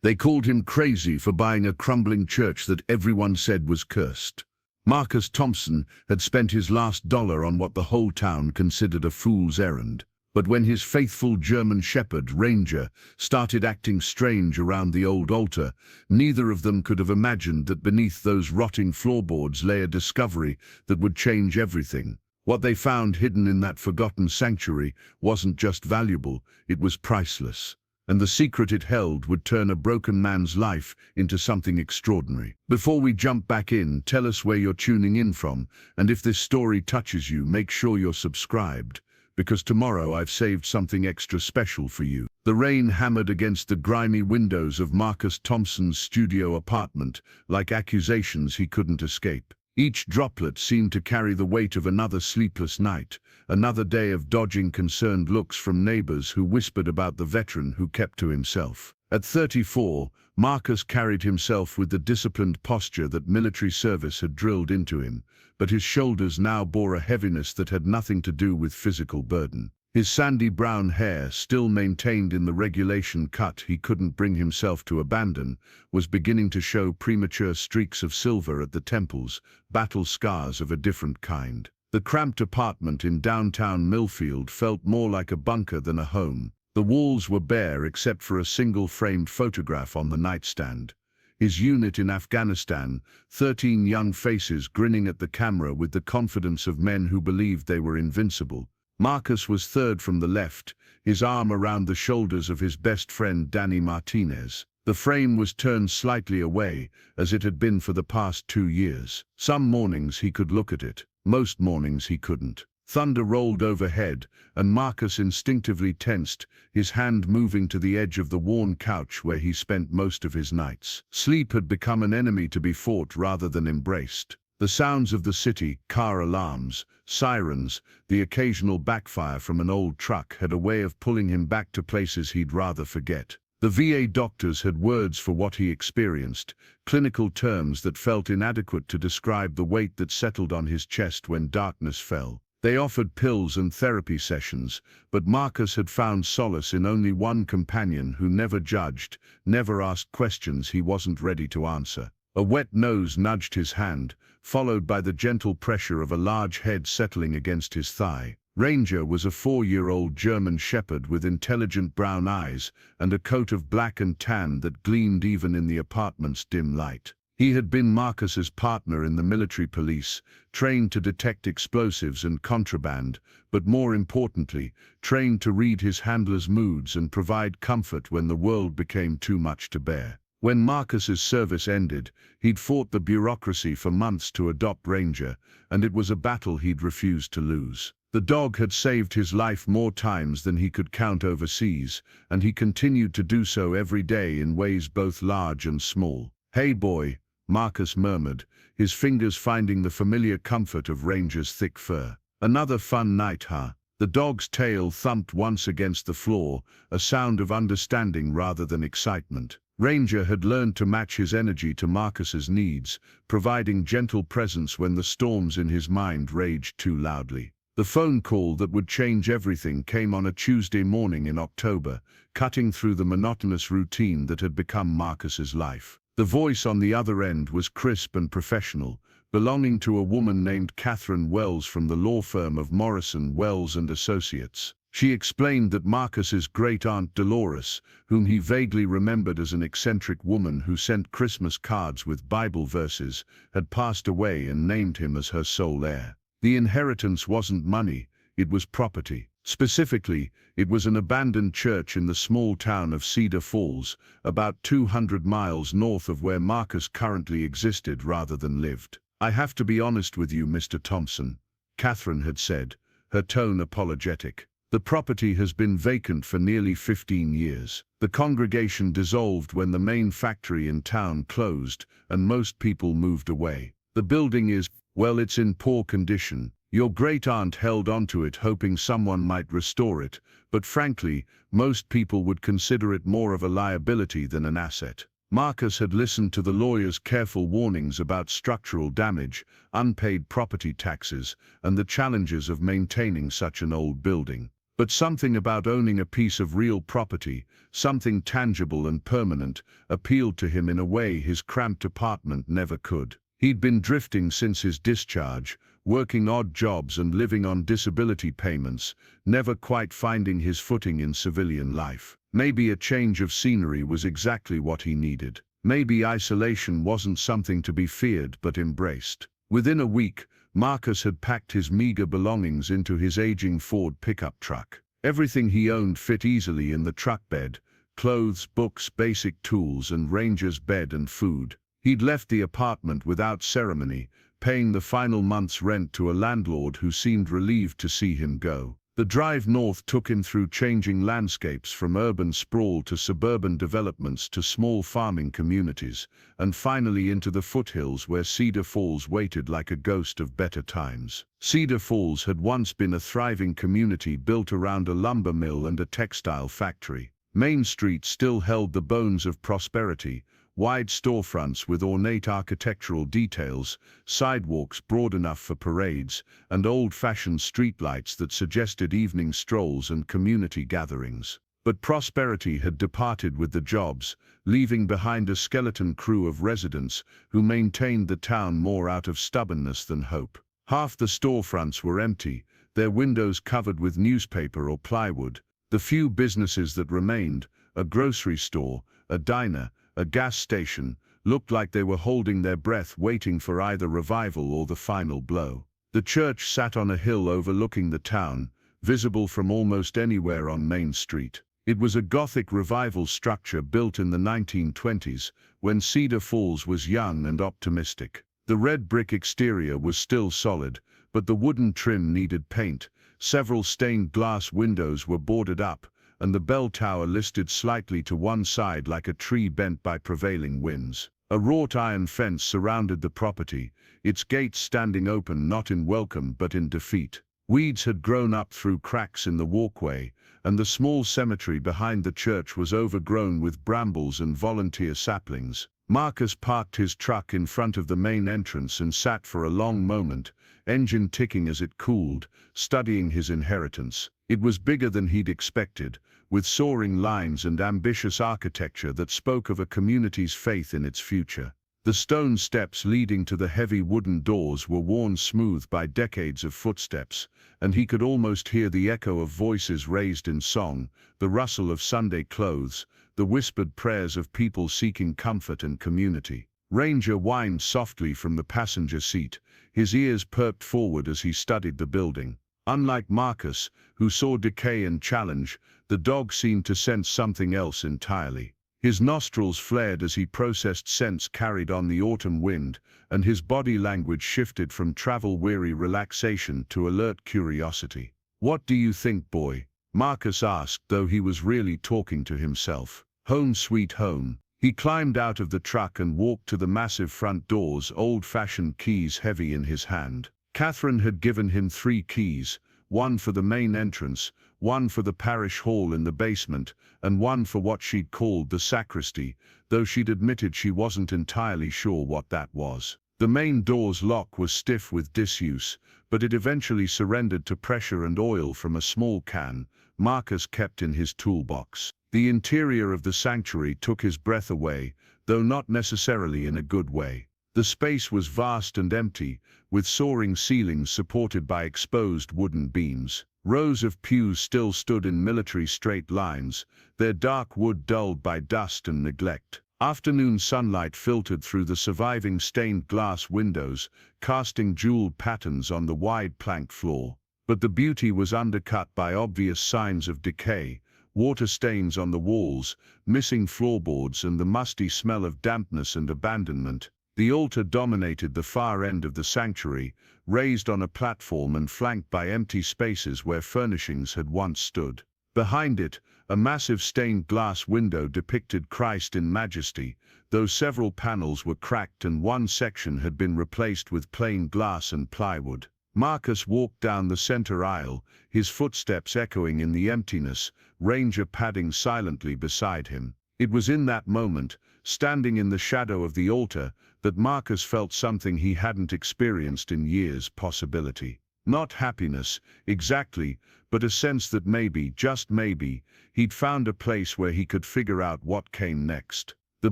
They called him crazy for buying a crumbling church that everyone said was cursed. Marcus Thompson had spent his last dollar on what the whole town considered a fool's errand. But when his faithful German shepherd, Ranger, started acting strange around the old altar, neither of them could have imagined that beneath those rotting floorboards lay a discovery that would change everything. What they found hidden in that forgotten sanctuary wasn't just valuable, it was priceless. And the secret it held would turn a broken man's life into something extraordinary. Before we jump back in, tell us where you're tuning in from, and if this story touches you, make sure you're subscribed, because tomorrow I've saved something extra special for you. The rain hammered against the grimy windows of Marcus Thompson's studio apartment, like accusations he couldn't escape. Each droplet seemed to carry the weight of another sleepless night, another day of dodging concerned looks from neighbors who whispered about the veteran who kept to himself. At 34, Marcus carried himself with the disciplined posture that military service had drilled into him, but his shoulders now bore a heaviness that had nothing to do with physical burden. His sandy brown hair, still maintained in the regulation cut he couldn't bring himself to abandon, was beginning to show premature streaks of silver at the temples, battle scars of a different kind. The cramped apartment in downtown Millfield felt more like a bunker than a home. The walls were bare except for a single framed photograph on the nightstand. His unit in Afghanistan, 13 young faces grinning at the camera with the confidence of men who believed they were invincible. Marcus was third from the left, his arm around the shoulders of his best friend Danny Martinez. The frame was turned slightly away, as it had been for the past 2 years. Some mornings he could look at it, most mornings he couldn't. Thunder rolled overhead, and Marcus instinctively tensed, his hand moving to the edge of the worn couch where he spent most of his nights. Sleep had become an enemy to be fought rather than embraced. The sounds of the city, car alarms, sirens, the occasional backfire from an old truck had a way of pulling him back to places he'd rather forget. The VA doctors had words for what he experienced, clinical terms that felt inadequate to describe the weight that settled on his chest when darkness fell. They offered pills and therapy sessions, but Marcus had found solace in only one companion who never judged, never asked questions he wasn't ready to answer. A wet nose nudged his hand, followed by the gentle pressure of a large head settling against his thigh. Ranger was a 4-year-old German shepherd with intelligent brown eyes and a coat of black and tan that gleamed even in the apartment's dim light. He had been Marcus's partner in the military police, trained to detect explosives and contraband, but more importantly, trained to read his handler's moods and provide comfort when the world became too much to bear. When Marcus's service ended, he'd fought the bureaucracy for months to adopt Ranger, and it was a battle he'd refused to lose. The dog had saved his life more times than he could count overseas, and he continued to do so every day in ways both large and small. "Hey boy," Marcus murmured, his fingers finding the familiar comfort of Ranger's thick fur. "Another fun night, huh?" The dog's tail thumped once against the floor, a sound of understanding rather than excitement. Ranger had learned to match his energy to Marcus's needs, providing gentle presence when the storms in his mind raged too loudly. The phone call that would change everything came on a Tuesday morning in October, cutting through the monotonous routine that had become Marcus's life. The voice on the other end was crisp and professional, belonging to a woman named Catherine Wells from the law firm of Morrison, Wells and Associates. She explained that Marcus's great-aunt Dolores, whom he vaguely remembered as an eccentric woman who sent Christmas cards with Bible verses, had passed away and named him as her sole heir. The inheritance wasn't money, it was property. Specifically, it was an abandoned church in the small town of Cedar Falls, about 200 miles north of where Marcus currently existed rather than lived. "I have to be honest with you, Mr. Thompson," Catherine had said, her tone apologetic. "The property has been vacant for nearly 15 years. The congregation dissolved when the main factory in town closed, and most people moved away. The building is, well, it's in poor condition. Your great-aunt held onto it hoping someone might restore it, but frankly, most people would consider it more of a liability than an asset." Marcus had listened to the lawyer's careful warnings about structural damage, unpaid property taxes, and the challenges of maintaining such an old building. But something about owning a piece of real property, something tangible and permanent, appealed to him in a way his cramped apartment never could. He'd been drifting since his discharge, working odd jobs and living on disability payments, never quite finding his footing in civilian life. Maybe a change of scenery was exactly what he needed. Maybe isolation wasn't something to be feared but embraced. Within a week, Marcus had packed his meager belongings into his aging Ford pickup truck. Everything he owned fit easily in the truck bed: clothes, books, basic tools, and Ranger's bed and food. He'd left the apartment without ceremony, paying the final month's rent to a landlord who seemed relieved to see him go. The drive north took him through changing landscapes, from urban sprawl to suburban developments to small farming communities, and finally into the foothills where Cedar Falls waited like a ghost of better times. Cedar Falls had once been a thriving community built around a lumber mill and a textile factory. Main Street still held the bones of prosperity: wide storefronts with ornate architectural details, sidewalks broad enough for parades, and old-fashioned streetlights that suggested evening strolls and community gatherings. But prosperity had departed with the jobs, leaving behind a skeleton crew of residents who maintained the town more out of stubbornness than hope. Half the storefronts were empty, their windows covered with newspaper or plywood. The few businesses that remained, a grocery store, a diner, a gas station, looked like they were holding their breath, waiting for either revival or the final blow. The church sat on a hill overlooking the town, visible from almost anywhere on Main Street. It was a Gothic revival structure built in the 1920s, when Cedar Falls was young and optimistic. The red brick exterior was still solid, but the wooden trim needed paint. Several stained glass windows were boarded up, and the bell tower listed slightly to one side like a tree bent by prevailing winds. A wrought iron fence surrounded the property, its gates standing open not in welcome but in defeat. Weeds had grown up through cracks in the walkway, and the small cemetery behind the church was overgrown with brambles and volunteer saplings. Marcus parked his truck in front of the main entrance and sat for a long moment, engine ticking as it cooled, studying his inheritance. It was bigger than he'd expected, with soaring lines and ambitious architecture that spoke of a community's faith in its future. The stone steps leading to the heavy wooden doors were worn smooth by decades of footsteps, and he could almost hear the echo of voices raised in song, the rustle of Sunday clothes, the whispered prayers of people seeking comfort and community. Ranger whined softly from the passenger seat, his ears perked forward as he studied the building. Unlike Marcus, who saw decay and challenge, the dog seemed to sense something else entirely. His nostrils flared as he processed scents carried on the autumn wind, and his body language shifted from travel-weary relaxation to alert curiosity. "What do you think, boy?" Marcus asked, though he was really talking to himself. "Home sweet home." He climbed out of the truck and walked to the massive front doors, old-fashioned keys heavy in his hand. Catherine had given him 3 keys, one for the main entrance, one for the parish hall in the basement, and one for what she'd called the sacristy, though she'd admitted she wasn't entirely sure what that was. The main door's lock was stiff with disuse, but it eventually surrendered to pressure and oil from a small can Marcus kept in his toolbox. The interior of the sanctuary took his breath away, though not necessarily in a good way. The space was vast and empty, with soaring ceilings supported by exposed wooden beams. Rows of pews still stood in military straight lines, their dark wood dulled by dust and neglect. Afternoon sunlight filtered through the surviving stained glass windows, casting jeweled patterns on the wide planked floor. But the beauty was undercut by obvious signs of decay: water stains on the walls, missing floorboards, and the musty smell of dampness and abandonment. The altar dominated the far end of the sanctuary, raised on a platform and flanked by empty spaces where furnishings had once stood. Behind it, a massive stained glass window depicted Christ in majesty, though several panels were cracked and one section had been replaced with plain glass and plywood. Marcus walked down the center aisle, his footsteps echoing in the emptiness, Ranger padding silently beside him. It was in that moment, standing in the shadow of the altar, that Marcus felt something he hadn't experienced in years: possibility. Not happiness, exactly, but a sense that maybe, just maybe, he'd found a place where he could figure out what came next. The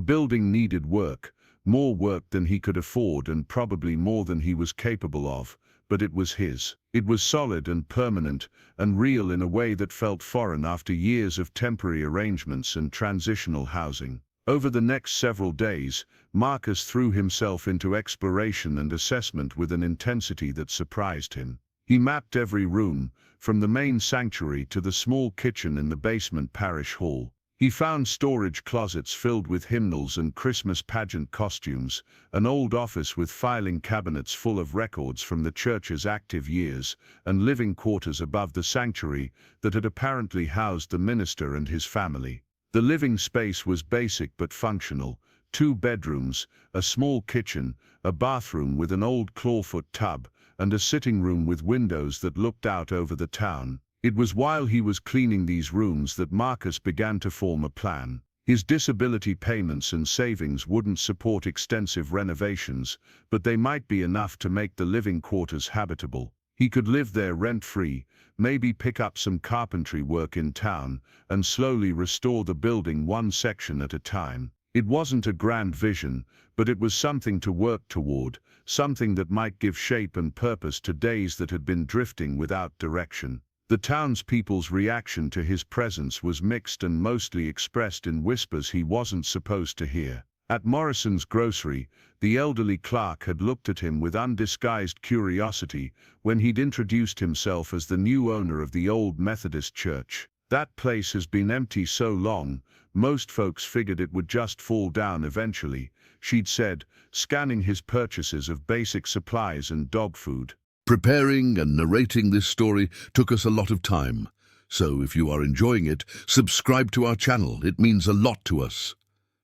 building needed work, more work than he could afford and probably more than he was capable of, but it was his. It was solid and permanent and real in a way that felt foreign after years of temporary arrangements and transitional housing. Over the next several days, Marcus threw himself into exploration and assessment with an intensity that surprised him. He mapped every room, from the main sanctuary to the small kitchen in the basement parish hall. He found storage closets filled with hymnals and Christmas pageant costumes, an old office with filing cabinets full of records from the church's active years, and living quarters above the sanctuary that had apparently housed the minister and his family. The living space was basic but functional: 2 bedrooms, a small kitchen, a bathroom with an old clawfoot tub, and a sitting room with windows that looked out over the town. It was while he was cleaning these rooms that Marcus began to form a plan. His disability payments and savings wouldn't support extensive renovations, but they might be enough to make the living quarters habitable. He could live there rent-free, maybe pick up some carpentry work in town, and slowly restore the building one section at a time. It wasn't a grand vision, but it was something to work toward, something that might give shape and purpose to days that had been drifting without direction. The townspeople's reaction to his presence was mixed and mostly expressed in whispers he wasn't supposed to hear. At Morrison's grocery, the elderly clerk had looked at him with undisguised curiosity when he'd introduced himself as the new owner of the old Methodist church. "That place has been empty so long, most folks figured it would just fall down eventually," she'd said, scanning his purchases of basic supplies and dog food. Preparing and narrating this story took us a lot of time, so if you are enjoying it, subscribe to our channel. It means a lot to us.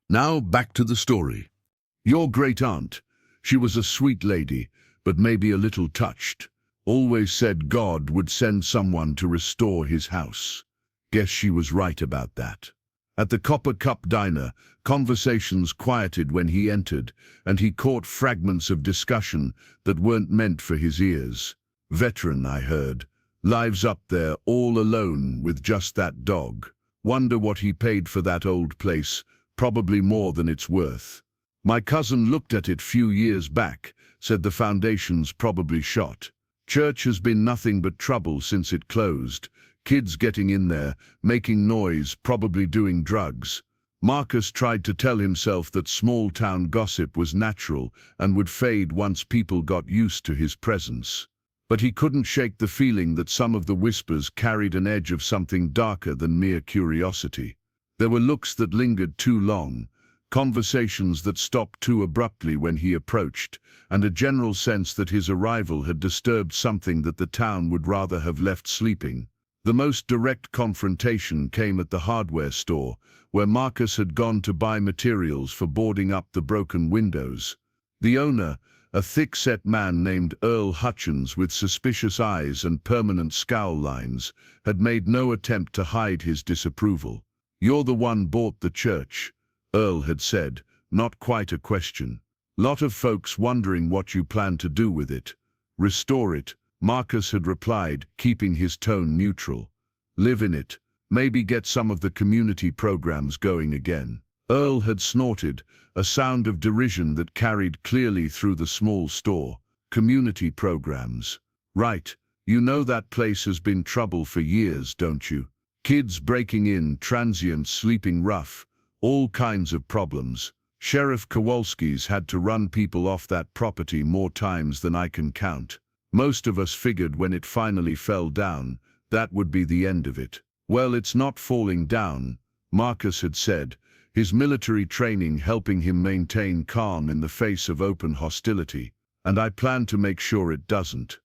Now back to the story. Your great-aunt, she was a sweet lady, but maybe a little touched. Always said God would send someone to restore his house. Guess she was right about that. At the Copper Cup diner, conversations quieted when he entered, and he caught fragments of discussion that weren't meant for his ears. "Veteran, I heard. Lives up there all alone with just that dog. Wonder what he paid for that old place, probably more than it's worth. My cousin looked at it few years back, said the foundation's probably shot. Church has been nothing but trouble since it closed. Kids getting in there, making noise, probably doing drugs." Marcus tried to tell himself that small-town gossip was natural and would fade once people got used to his presence. But he couldn't shake the feeling that some of the whispers carried an edge of something darker than mere curiosity. There were looks that lingered too long, conversations that stopped too abruptly when he approached, and a general sense that his arrival had disturbed something that the town would rather have left sleeping. The most direct confrontation came at the hardware store, where Marcus had gone to buy materials for boarding up the broken windows. The owner, a thick-set man named Earl Hutchins with suspicious eyes and permanent scowl lines, had made no attempt to hide his disapproval. "You're the one bought the church," Earl had said, not quite a question. "Lot of folks wondering what you plan to do with it." "Restore it," Marcus had replied, keeping his tone neutral. "Live in it, maybe get some of the community programs going again." Earl had snorted, a sound of derision that carried clearly through the small store. "Community programs. Right, you know that place has been trouble for years, don't you? Kids breaking in, transients sleeping rough, all kinds of problems. Sheriff Kowalski's had to run people off that property more times than I can count. Most of us figured when it finally fell down, that would be the end of it." "Well, it's not falling down," Marcus had said, his military training helping him maintain calm in the face of open hostility. "And I plan to make sure it doesn't."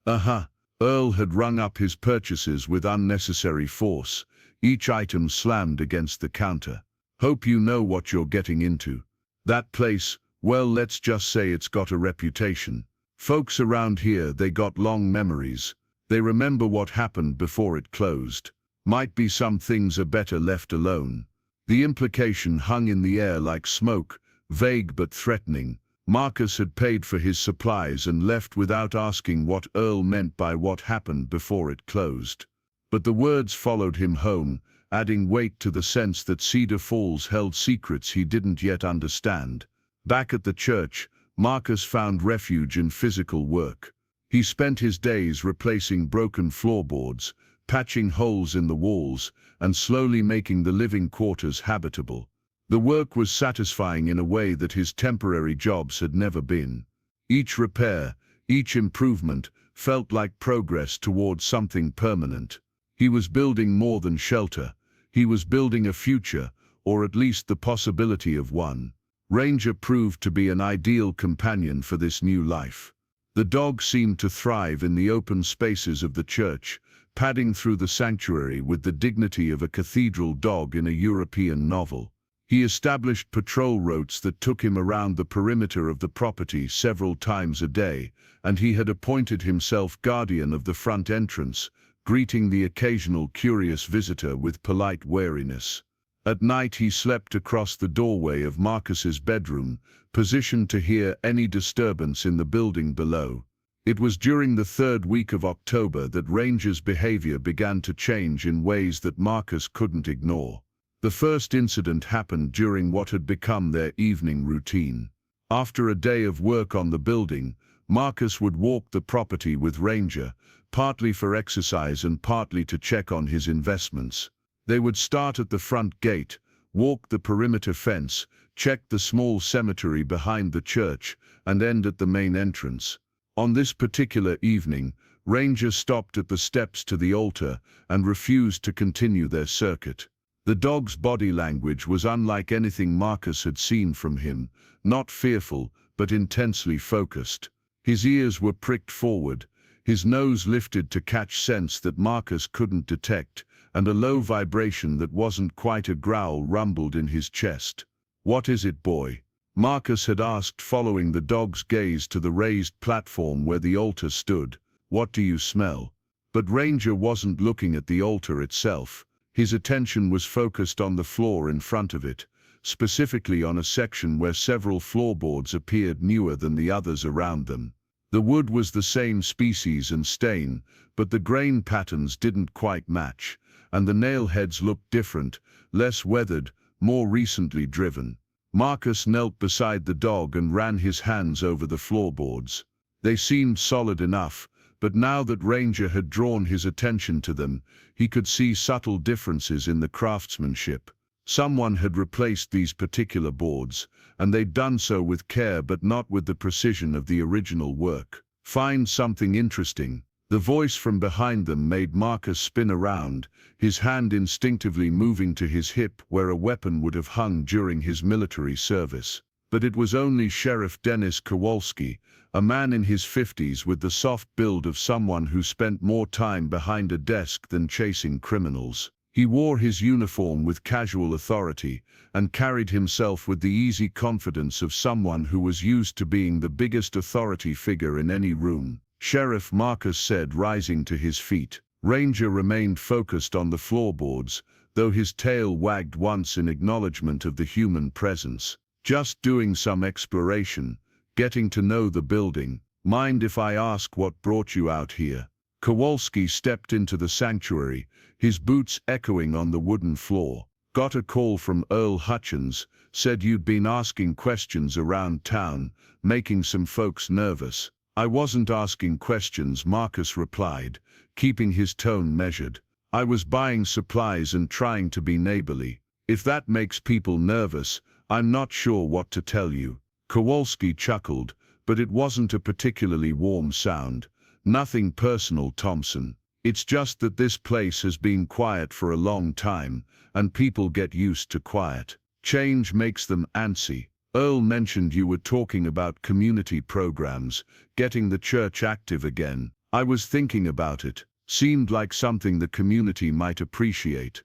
Earl had rung up his purchases with unnecessary force, each item slammed against the counter. "Hope you know what you're getting into. That place, well, let's just say it's got a reputation. Folks around here, they got long memories. They remember what happened before it closed. Might be some things are better left alone." The implication hung in the air like smoke, vague but threatening. Marcus had paid for his supplies and left without asking what Earl meant by what happened before it closed. But the words followed him home, adding weight to the sense that Cedar Falls held secrets he didn't yet understand. Back at the church, Marcus found refuge in physical work. He spent his days replacing broken floorboards, patching holes in the walls, and slowly making the living quarters habitable. The work was satisfying in a way that his temporary jobs had never been. Each repair, each improvement, felt like progress towards something permanent. He was building more than shelter. He was building a future, or at least the possibility of one. Ranger proved to be an ideal companion for this new life. The dog seemed to thrive in the open spaces of the church, padding through the sanctuary with the dignity of a cathedral dog in a European novel. He established patrol routes that took him around the perimeter of the property several times a day, and he had appointed himself guardian of the front entrance, greeting the occasional curious visitor with polite wariness. At night he slept across the doorway of Marcus's bedroom, positioned to hear any disturbance in the building below. It was during the third week of October that Ranger's behavior began to change in ways that Marcus couldn't ignore. The first incident happened during what had become their evening routine. After a day of work on the building, Marcus would walk the property with Ranger, partly for exercise and partly to check on his investments. They would start at the front gate, walk the perimeter fence, check the small cemetery behind the church, and end at the main entrance. On this particular evening, Ranger stopped at the steps to the altar and refused to continue their circuit. The dog's body language was unlike anything Marcus had seen from him, not fearful, but intensely focused. His ears were pricked forward, his nose lifted to catch scents that Marcus couldn't detect, and a low vibration that wasn't quite a growl rumbled in his chest. "What is it, boy?" Marcus had asked, following the dog's gaze to the raised platform where the altar stood. "What do you smell?" But Ranger wasn't looking at the altar itself. His attention was focused on the floor in front of it, specifically on a section where several floorboards appeared newer than the others around them. The wood was the same species and stain, but the grain patterns didn't quite match, and the nail heads looked different, less weathered, more recently driven. Marcus knelt beside the dog and ran his hands over the floorboards. They seemed solid enough, but now that Ranger had drawn his attention to them, he could see subtle differences in the craftsmanship. Someone had replaced these particular boards, and they'd done so with care but not with the precision of the original work. "Find something interesting." The voice from behind them made Marcus spin around, his hand instinctively moving to his hip where a weapon would have hung during his military service. But it was only Sheriff Dennis Kowalski, a man in his 50s with the soft build of someone who spent more time behind a desk than chasing criminals. He wore his uniform with casual authority and carried himself with the easy confidence of someone who was used to being the biggest authority figure in any room. "Sheriff," Marcus said, rising to his feet. Ranger remained focused on the floorboards, though his tail wagged once in acknowledgement of the human presence. "Just doing some exploration, getting to know the building. Mind if I ask what brought you out here?" Kowalski stepped into the sanctuary, his boots echoing on the wooden floor. "Got a call from Earl Hutchins, said you'd been asking questions around town, making some folks nervous." "I wasn't asking questions," Marcus replied, keeping his tone measured. "I was buying supplies and trying to be neighborly. If that makes people nervous, I'm not sure what to tell you." Kowalski chuckled, but it wasn't a particularly warm sound. "Nothing personal, Thompson. It's just that this place has been quiet for a long time, and people get used to quiet. Change makes them antsy. Earl mentioned you were talking about community programs, getting the church active again. I was thinking about it. Seemed like something the community might appreciate."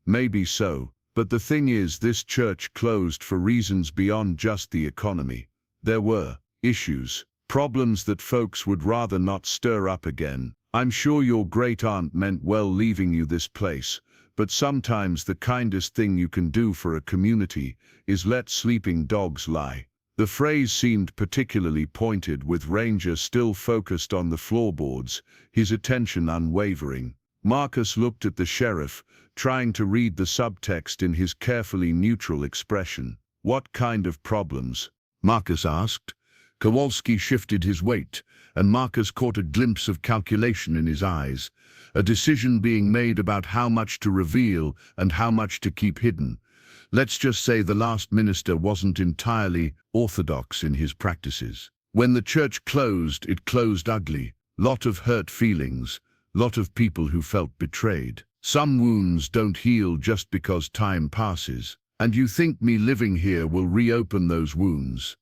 "Maybe so, but the thing is, this church closed for reasons beyond just the economy. There were issues, problems that folks would rather not stir up again. I'm sure your great-aunt meant well leaving you this place, but sometimes the kindest thing you can do for a community is let sleeping dogs lie." The phrase seemed particularly pointed, with Ranger still focused on the floorboards, his attention unwavering. Marcus looked at the sheriff, trying to read the subtext in his carefully neutral expression. "What kind of problems?" Marcus asked. Kowalski shifted his weight, and Marcus caught a glimpse of calculation in his eyes, a decision being made about how much to reveal and how much to keep hidden. Let's just say the last minister wasn't entirely orthodox in his practices. When the church closed, it closed ugly. Lot of hurt feelings, lot of people who felt betrayed. Some wounds don't heal just because time passes. And you think me living here will reopen those wounds?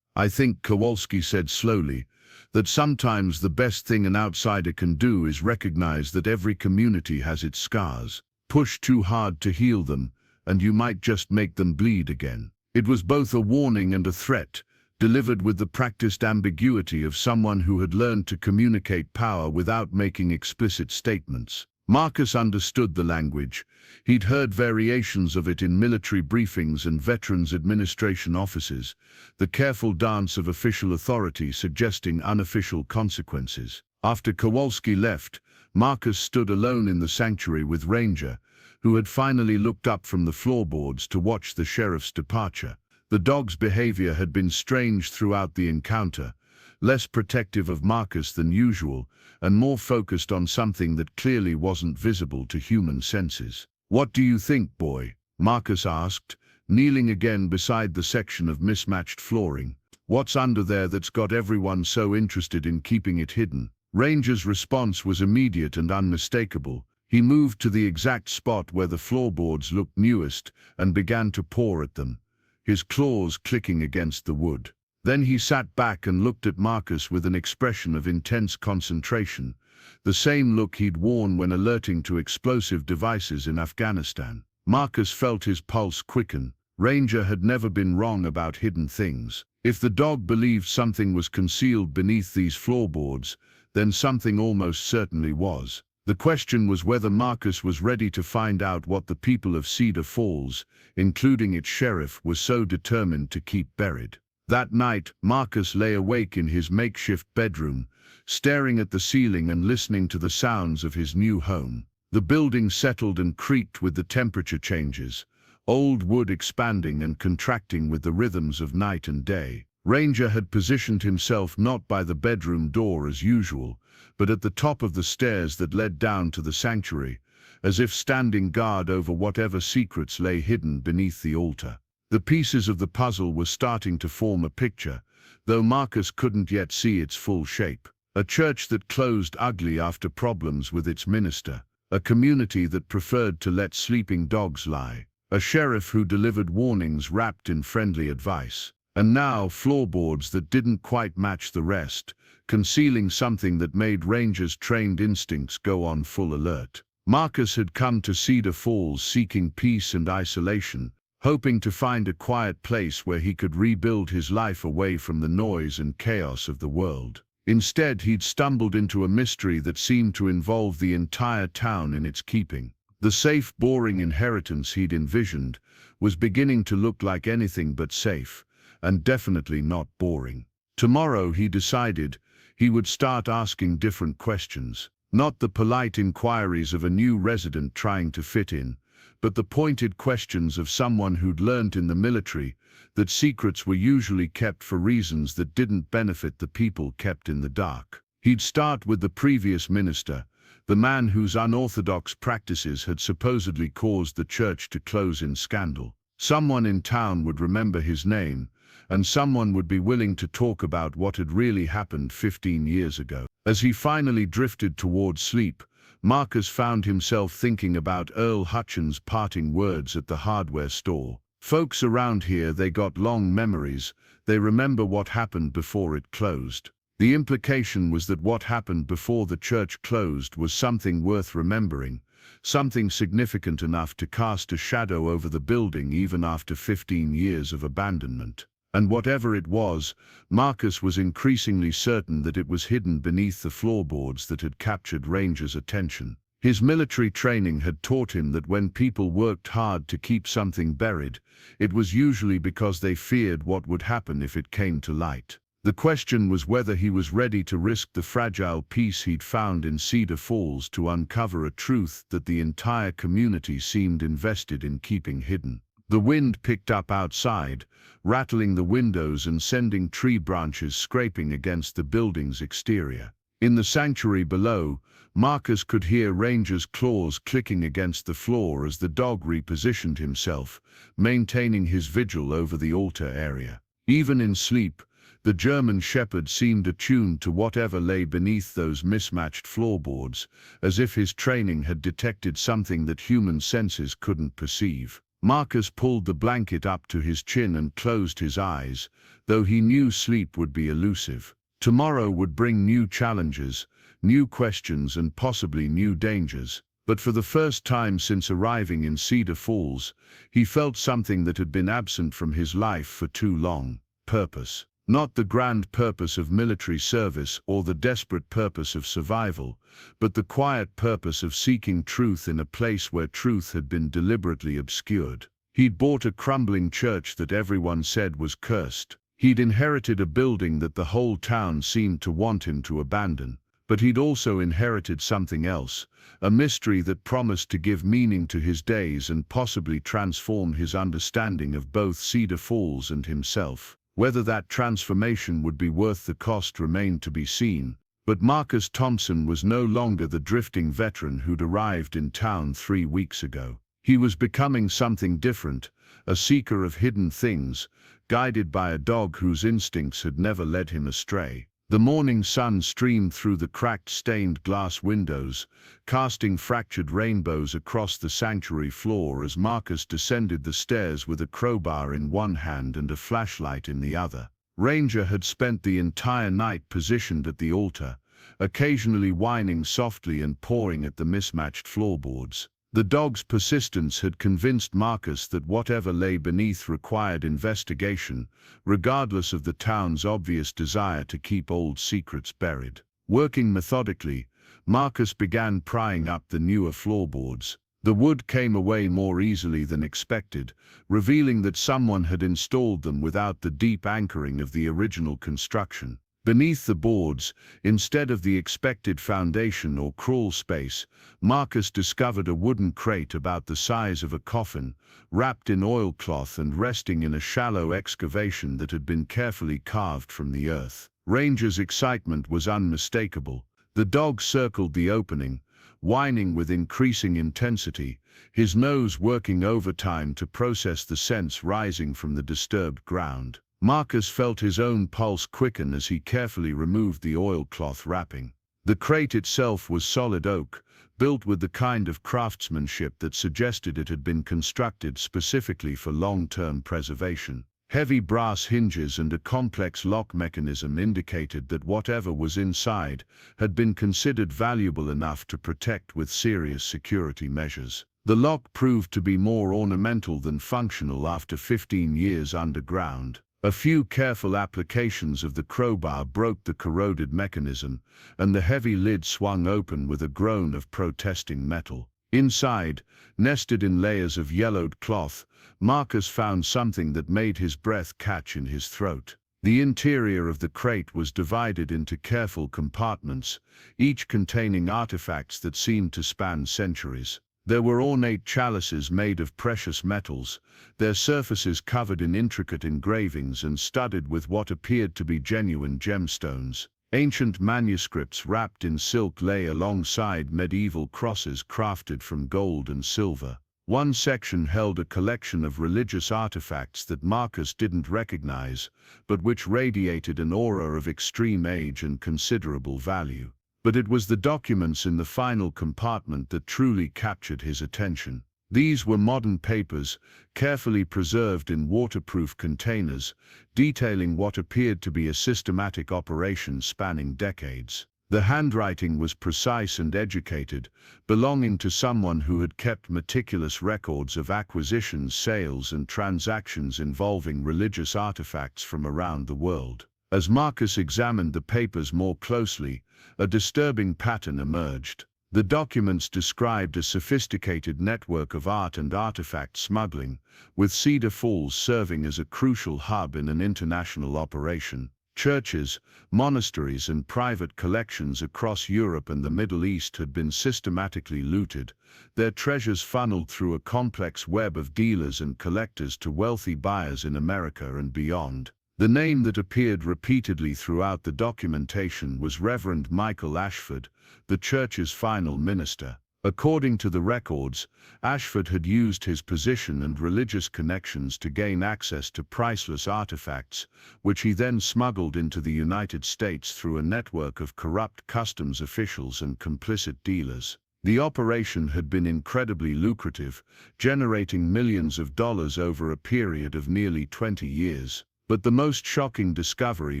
I think, Kowalski said slowly, that sometimes the best thing an outsider can do is recognize that every community has its scars. Push too hard to heal them, and you might just make them bleed again. It was both a warning and a threat, delivered with the practiced ambiguity of someone who had learned to communicate power without making explicit statements. Marcus understood the language. He'd heard variations of it in military briefings and Veterans Administration offices, the careful dance of official authority suggesting unofficial consequences. After Kowalski left, Marcus stood alone in the sanctuary with Ranger, who had finally looked up from the floorboards to watch the sheriff's departure. The dog's behavior had been strange throughout the encounter, less protective of Marcus than usual, and more focused on something that clearly wasn't visible to human senses. "What do you think, boy?" Marcus asked, kneeling again beside the section of mismatched flooring. "What's under there that's got everyone so interested in keeping it hidden?" Ranger's response was immediate and unmistakable. He moved to the exact spot where the floorboards looked newest and began to paw at them, his claws clicking against the wood. Then he sat back and looked at Marcus with an expression of intense concentration, the same look he'd worn when alerting to explosive devices in Afghanistan. Marcus felt his pulse quicken. Ranger had never been wrong about hidden things. If the dog believed something was concealed beneath these floorboards, then something almost certainly was. The question was whether Marcus was ready to find out what the people of Cedar Falls, including its sheriff, was so determined to keep buried. That night, Marcus lay awake in his makeshift bedroom, staring at the ceiling and listening to the sounds of his new home. The building settled and creaked with the temperature changes, old wood expanding and contracting with the rhythms of night and day. Ranger had positioned himself not by the bedroom door as usual, but at the top of the stairs that led down to the sanctuary, as if standing guard over whatever secrets lay hidden beneath the altar. The pieces of the puzzle were starting to form a picture, though Marcus couldn't yet see its full shape. A church that closed ugly after problems with its minister, a community that preferred to let sleeping dogs lie, a sheriff who delivered warnings wrapped in friendly advice. And now floorboards that didn't quite match the rest, concealing something that made Ranger's trained instincts go on full alert. Marcus had come to Cedar Falls seeking peace and isolation, hoping to find a quiet place where he could rebuild his life away from the noise and chaos of the world. Instead, he'd stumbled into a mystery that seemed to involve the entire town in its keeping. The safe, boring inheritance he'd envisioned was beginning to look like anything but safe, and definitely not boring. Tomorrow, he decided, he would start asking different questions. Not the polite inquiries of a new resident trying to fit in, but the pointed questions of someone who'd learned in the military that secrets were usually kept for reasons that didn't benefit the people kept in the dark. He'd start with the previous minister, the man whose unorthodox practices had supposedly caused the church to close in scandal. Someone in town would remember his name, and someone would be willing to talk about what had really happened 15 years ago. As he finally drifted towards sleep, Marcus found himself thinking about Earl Hutchins' parting words at the hardware store. "Folks around here, they got long memories. They remember what happened before it closed." The implication was that what happened before the church closed was something worth remembering, something significant enough to cast a shadow over the building even after 15 years of abandonment. And whatever it was, Marcus was increasingly certain that it was hidden beneath the floorboards that had captured Ranger's attention. His military training had taught him that when people worked hard to keep something buried, it was usually because they feared what would happen if it came to light. The question was whether he was ready to risk the fragile piece he'd found in Cedar Falls to uncover a truth that the entire community seemed invested in keeping hidden. The wind picked up outside, rattling the windows and sending tree branches scraping against the building's exterior. In the sanctuary below, Marcus could hear Ranger's claws clicking against the floor as the dog repositioned himself, maintaining his vigil over the altar area. Even in sleep, the German shepherd seemed attuned to whatever lay beneath those mismatched floorboards, as if his training had detected something that human senses couldn't perceive. Marcus pulled the blanket up to his chin and closed his eyes, though he knew sleep would be elusive. Tomorrow would bring new challenges, new questions and possibly new dangers. But for the first time since arriving in Cedar Falls, he felt something that had been absent from his life for too long: purpose. Not the grand purpose of military service or the desperate purpose of survival, but the quiet purpose of seeking truth in a place where truth had been deliberately obscured. He'd bought a crumbling church that everyone said was cursed. He'd inherited a building that the whole town seemed to want him to abandon. But he'd also inherited something else, a mystery that promised to give meaning to his days and possibly transform his understanding of both Cedar Falls and himself. Whether that transformation would be worth the cost remained to be seen, but Marcus Thompson was no longer the drifting veteran who'd arrived in town 3 weeks ago. He was becoming something different, a seeker of hidden things, guided by a dog whose instincts had never led him astray. The morning sun streamed through the cracked stained glass windows, casting fractured rainbows across the sanctuary floor as Marcus descended the stairs with a crowbar in one hand and a flashlight in the other. Ranger had spent the entire night positioned at the altar, occasionally whining softly and pawing at the mismatched floorboards. The dog's persistence had convinced Marcus that whatever lay beneath required investigation, regardless of the town's obvious desire to keep old secrets buried. Working methodically, Marcus began prying up the newer floorboards. The wood came away more easily than expected, revealing that someone had installed them without the deep anchoring of the original construction. Beneath the boards, instead of the expected foundation or crawl space, Marcus discovered a wooden crate about the size of a coffin, wrapped in oilcloth and resting in a shallow excavation that had been carefully carved from the earth. Ranger's excitement was unmistakable. The dog circled the opening, whining with increasing intensity, his nose working overtime to process the scents rising from the disturbed ground. Marcus felt his own pulse quicken as he carefully removed the oilcloth wrapping. The crate itself was solid oak, built with the kind of craftsmanship that suggested it had been constructed specifically for long-term preservation. Heavy brass hinges and a complex lock mechanism indicated that whatever was inside had been considered valuable enough to protect with serious security measures. The lock proved to be more ornamental than functional after 15 years underground. A few careful applications of the crowbar broke the corroded mechanism, and the heavy lid swung open with a groan of protesting metal. Inside, nested in layers of yellowed cloth, Marcus found something that made his breath catch in his throat. The interior of the crate was divided into careful compartments, each containing artifacts that seemed to span centuries. There were ornate chalices made of precious metals, their surfaces covered in intricate engravings and studded with what appeared to be genuine gemstones. Ancient manuscripts wrapped in silk lay alongside medieval crosses crafted from gold and silver. One section held a collection of religious artifacts that Marcus didn't recognize, but which radiated an aura of extreme age and considerable value. But it was the documents in the final compartment that truly captured his attention. These were modern papers, carefully preserved in waterproof containers, detailing what appeared to be a systematic operation spanning decades. The handwriting was precise and educated, belonging to someone who had kept meticulous records of acquisitions, sales, and transactions involving religious artifacts from around the world. As Marcus examined the papers more closely, a disturbing pattern emerged. The documents described a sophisticated network of art and artifact smuggling, with Cedar Falls serving as a crucial hub in an international operation. Churches, monasteries and private collections across Europe and the Middle East had been systematically looted, their treasures funneled through a complex web of dealers and collectors to wealthy buyers in America and beyond. The name that appeared repeatedly throughout the documentation was Reverend Michael Ashford, the church's final minister. According to the records, Ashford had used his position and religious connections to gain access to priceless artifacts, which he then smuggled into the United States through a network of corrupt customs officials and complicit dealers. The operation had been incredibly lucrative, generating millions of dollars over a period of nearly 20 years. But the most shocking discovery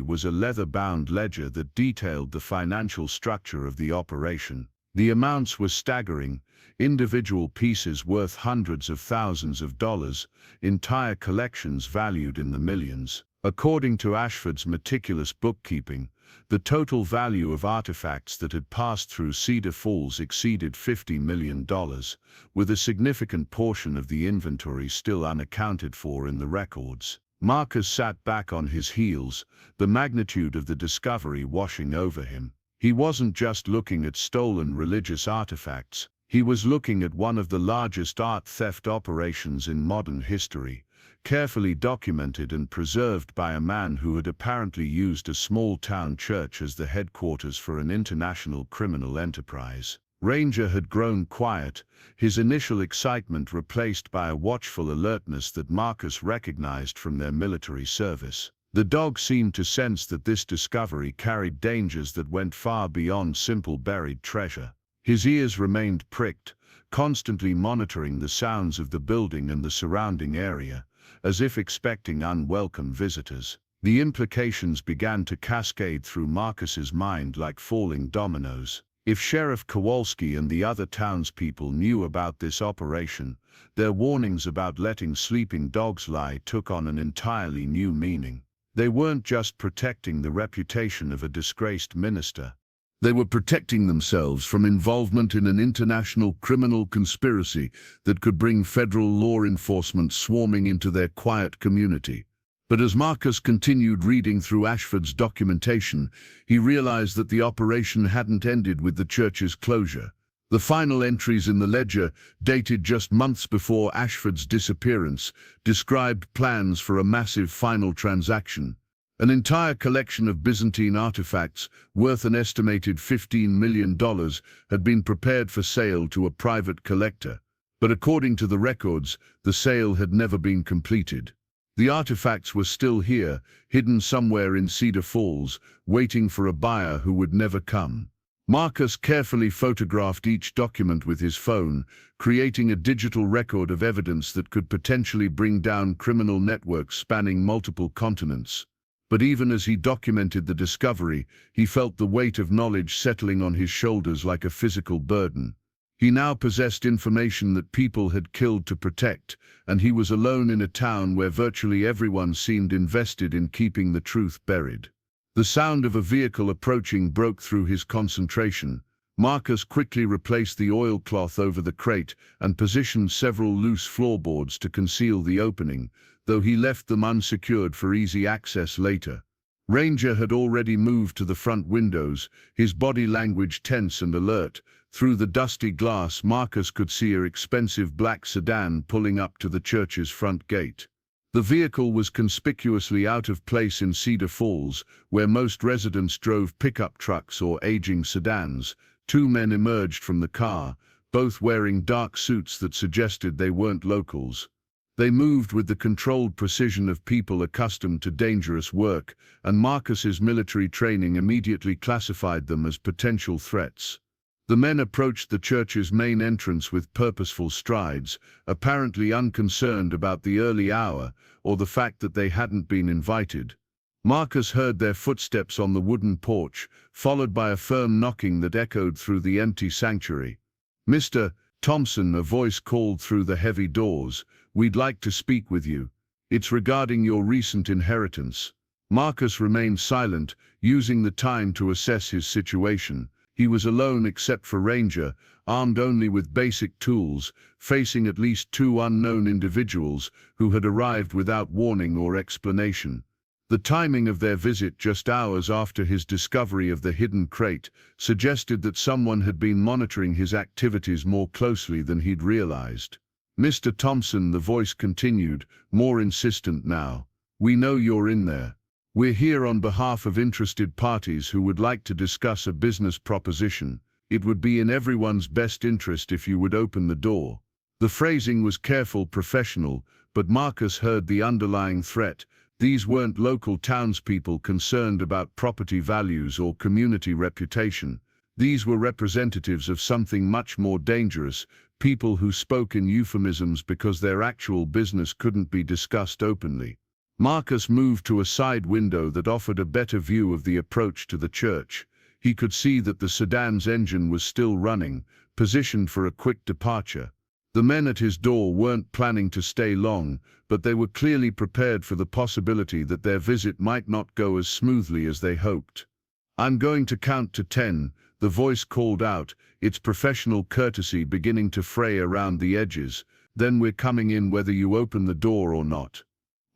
was a leather-bound ledger that detailed the financial structure of the operation. The amounts were staggering, individual pieces worth hundreds of thousands of dollars, entire collections valued in the millions. According to Ashford's meticulous bookkeeping, the total value of artifacts that had passed through Cedar Falls exceeded $50 million, with a significant portion of the inventory still unaccounted for in the records. Marcus sat back on his heels, the magnitude of the discovery washing over him. He wasn't just looking at stolen religious artifacts, he was looking at one of the largest art theft operations in modern history, carefully documented and preserved by a man who had apparently used a small-town church as the headquarters for an international criminal enterprise. Ranger had grown quiet, his initial excitement replaced by a watchful alertness that Marcus recognized from their military service. The dog seemed to sense that this discovery carried dangers that went far beyond simple buried treasure. His ears remained pricked, constantly monitoring the sounds of the building and the surrounding area, as if expecting unwelcome visitors. The implications began to cascade through Marcus's mind like falling dominoes. If Sheriff Kowalski and the other townspeople knew about this operation, their warnings about letting sleeping dogs lie took on an entirely new meaning. They weren't just protecting the reputation of a disgraced minister. They were protecting themselves from involvement in an international criminal conspiracy that could bring federal law enforcement swarming into their quiet community. But as Marcus continued reading through Ashford's documentation, he realized that the operation hadn't ended with the church's closure. The final entries in the ledger, dated just months before Ashford's disappearance, described plans for a massive final transaction. An entire collection of Byzantine artifacts, worth an estimated $15 million, had been prepared for sale to a private collector. But according to the records, the sale had never been completed. The artifacts were still here, hidden somewhere in Cedar Falls, waiting for a buyer who would never come. Marcus carefully photographed each document with his phone, creating a digital record of evidence that could potentially bring down criminal networks spanning multiple continents. But even as he documented the discovery, he felt the weight of knowledge settling on his shoulders like a physical burden. He now possessed information that people had killed to protect, and he was alone in a town where virtually everyone seemed invested in keeping the truth buried. The sound of a vehicle approaching broke through his concentration. Marcus quickly replaced the oilcloth over the crate and positioned several loose floorboards to conceal the opening, though he left them unsecured for easy access later. Ranger had already moved to the front windows, his body language tense and alert. Through the dusty glass, Marcus could see an expensive black sedan pulling up to the church's front gate. The vehicle was conspicuously out of place in Cedar Falls, where most residents drove pickup trucks or aging sedans. Two men emerged from the car, both wearing dark suits that suggested they weren't locals. They moved with the controlled precision of people accustomed to dangerous work, and Marcus's military training immediately classified them as potential threats. The men approached the church's main entrance with purposeful strides, apparently unconcerned about the early hour or the fact that they hadn't been invited. Marcus heard their footsteps on the wooden porch, followed by a firm knocking that echoed through the empty sanctuary. "Mr. Thompson," a voice called through the heavy doors, "we'd like to speak with you. It's regarding your recent inheritance." Marcus remained silent, using the time to assess his situation. He was alone except for Ranger, armed only with basic tools, facing at least two unknown individuals who had arrived without warning or explanation. The timing of their visit, just hours after his discovery of the hidden crate, suggested that someone had been monitoring his activities more closely than he'd realized. "Mr. Thompson," the voice continued, more insistent now, "we know you're in there. We're here on behalf of interested parties who would like to discuss a business proposition. It would be in everyone's best interest if you would open the door." The phrasing was careful, professional, but Marcus heard the underlying threat. These weren't local townspeople concerned about property values or community reputation. These were representatives of something much more dangerous, people who spoke in euphemisms because their actual business couldn't be discussed openly. Marcus moved to a side window that offered a better view of the approach to the church. He could see that the sedan's engine was still running, positioned for a quick departure. The men at his door weren't planning to stay long, but they were clearly prepared for the possibility that their visit might not go as smoothly as they hoped. "I'm going to count to 10, the voice called out, its professional courtesy beginning to fray around the edges. "Then we're coming in whether you open the door or not."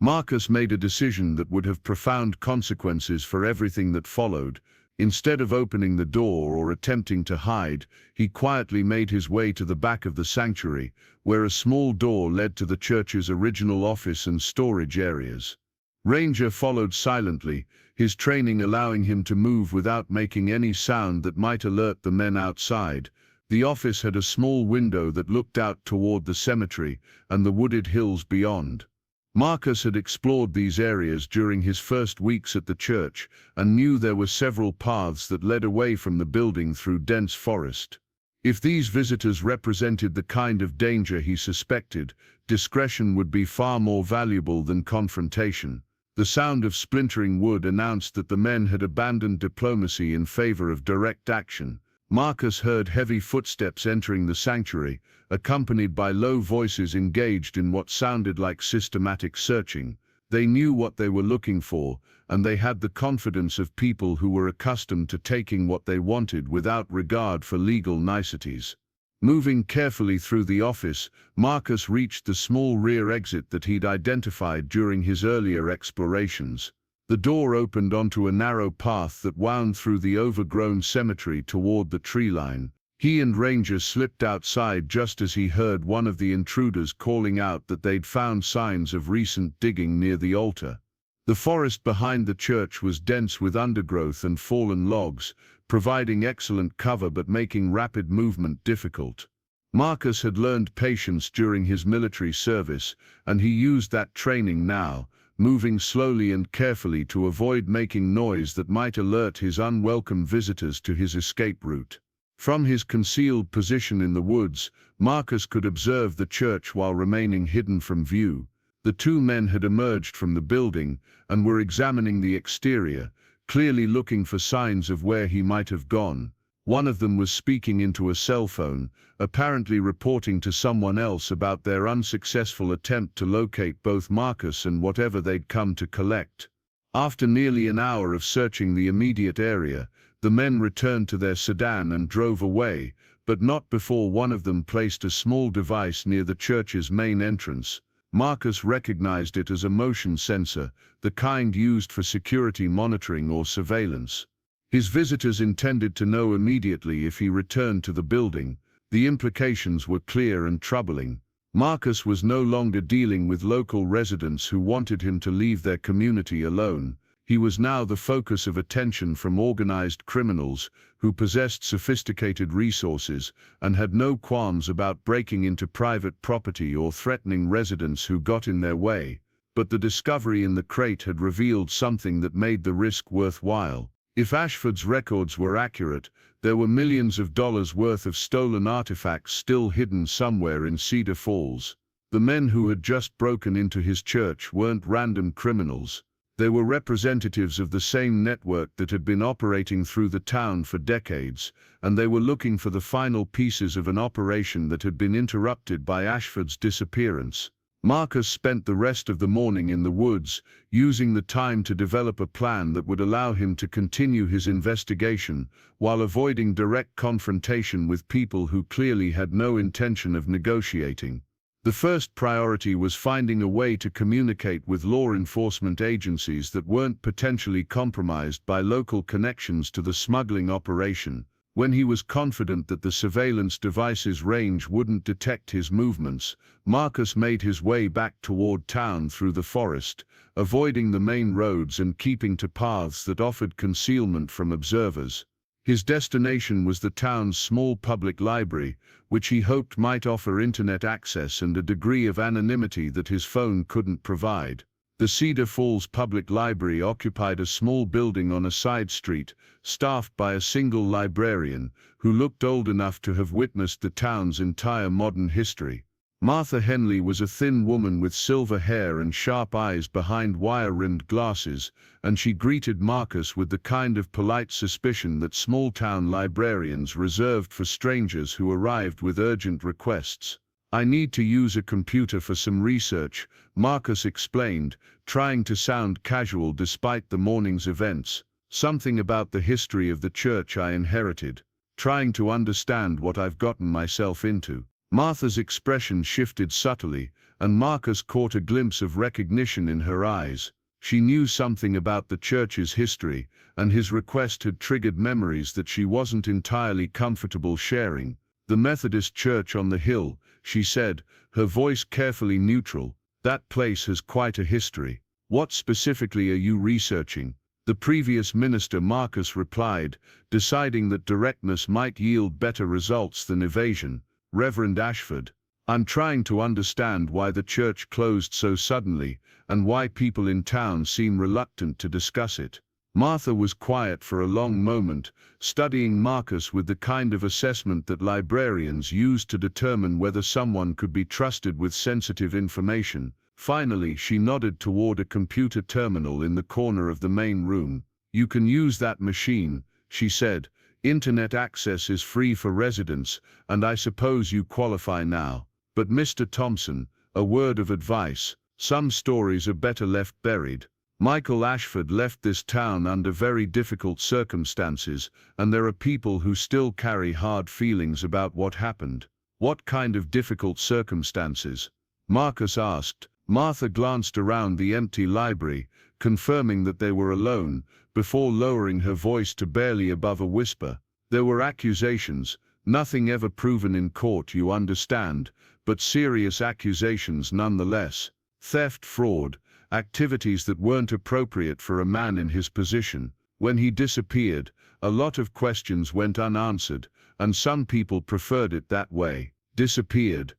Marcus made a decision that would have profound consequences for everything that followed. Instead of opening the door or attempting to hide, he quietly made his way to the back of the sanctuary, where a small door led to the church's original office and storage areas. Ranger followed silently, his training allowing him to move without making any sound that might alert the men outside. The office had a small window that looked out toward the cemetery and the wooded hills beyond. Marcus had explored these areas during his first weeks at the church and knew there were several paths that led away from the building through dense forest. If these visitors represented the kind of danger he suspected, discretion would be far more valuable than confrontation. The sound of splintering wood announced that the men had abandoned diplomacy in favor of direct action. Marcus heard heavy footsteps entering the sanctuary, accompanied by low voices engaged in what sounded like systematic searching. They knew what they were looking for, and they had the confidence of people who were accustomed to taking what they wanted without regard for legal niceties. Moving carefully through the office, Marcus reached the small rear exit that he'd identified during his earlier explorations. The door opened onto a narrow path that wound through the overgrown cemetery toward the tree line. He and Ranger slipped outside just as he heard one of the intruders calling out that they'd found signs of recent digging near the altar. The forest behind the church was dense with undergrowth and fallen logs, providing excellent cover but making rapid movement difficult. Marcus had learned patience during his military service, and he used that training now, moving slowly and carefully to avoid making noise that might alert his unwelcome visitors to his escape route. From his concealed position in the woods, Marcus could observe the church while remaining hidden from view. The two men had emerged from the building and were examining the exterior, clearly looking for signs of where he might have gone. One of them was speaking into a cell phone, apparently reporting to someone else about their unsuccessful attempt to locate both Marcus and whatever they'd come to collect. After nearly an hour of searching the immediate area, the men returned to their sedan and drove away, but not before one of them placed a small device near the church's main entrance. Marcus recognized it as a motion sensor, the kind used for security monitoring or surveillance. His visitors intended to know immediately if he returned to the building. The implications were clear and troubling. Marcus was no longer dealing with local residents who wanted him to leave their community alone. He was now the focus of attention from organized criminals who possessed sophisticated resources and had no qualms about breaking into private property or threatening residents who got in their way. But the discovery in the crate had revealed something that made the risk worthwhile. If Ashford's records were accurate, there were millions of dollars worth of stolen artifacts still hidden somewhere in Cedar Falls. The men who had just broken into his church weren't random criminals. They were representatives of the same network that had been operating through the town for decades, and they were looking for the final pieces of an operation that had been interrupted by Ashford's disappearance. Marcus spent the rest of the morning in the woods, using the time to develop a plan that would allow him to continue his investigation while avoiding direct confrontation with people who clearly had no intention of negotiating. The first priority was finding a way to communicate with law enforcement agencies that weren't potentially compromised by local connections to the smuggling operation. When he was confident that the surveillance device's range wouldn't detect his movements, Marcus made his way back toward town through the forest, avoiding the main roads and keeping to paths that offered concealment from observers. His destination was the town's small public library, which he hoped might offer internet access and a degree of anonymity that his phone couldn't provide. The Cedar Falls Public Library occupied a small building on a side street, staffed by a single librarian, who looked old enough to have witnessed the town's entire modern history. Martha Henley was a thin woman with silver hair and sharp eyes behind wire-rimmed glasses, and she greeted Marcus with the kind of polite suspicion that small-town librarians reserved for strangers who arrived with urgent requests. "I need to use a computer for some research," Marcus explained, trying to sound casual despite the morning's events. "Something about the history of the church I inherited. Trying to understand what I've gotten myself into." Martha's expression shifted subtly, and Marcus caught a glimpse of recognition in her eyes. She knew something about the church's history, and his request had triggered memories that she wasn't entirely comfortable sharing. "The Methodist Church on the hill," she said, her voice carefully neutral. "That place has quite a history. What specifically are you researching?" "The previous minister," Marcus replied, deciding that directness might yield better results than evasion. "Reverend Ashford. I'm trying to understand why the church closed so suddenly, and why people in town seem reluctant to discuss it." Martha was quiet for a long moment, studying Marcus with the kind of assessment that librarians use to determine whether someone could be trusted with sensitive information. Finally, she nodded toward a computer terminal in the corner of the main room. "You can use that machine," she said. "Internet access is free for residents, and I suppose you qualify now. But Mr. Thompson, a word of advice. Some stories are better left buried. Michael Ashford left this town under very difficult circumstances, and there are people who still carry hard feelings about what happened." "What kind of difficult circumstances?" Marcus asked. Martha glanced around the empty library, confirming that they were alone, before lowering her voice to barely above a whisper. "There were accusations, nothing ever proven in court, you understand, but serious accusations nonetheless. Theft, fraud, activities that weren't appropriate for a man in his position. When he disappeared, a lot of questions went unanswered, and some people preferred it that way." "Disappeared."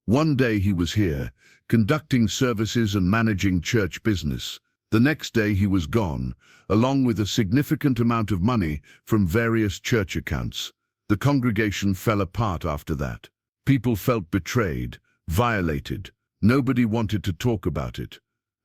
One day he was here, conducting services and managing church business. The next day he was gone, along with a significant amount of money from various church accounts. The congregation fell apart after that. People felt betrayed, violated. Nobody wanted to talk about it.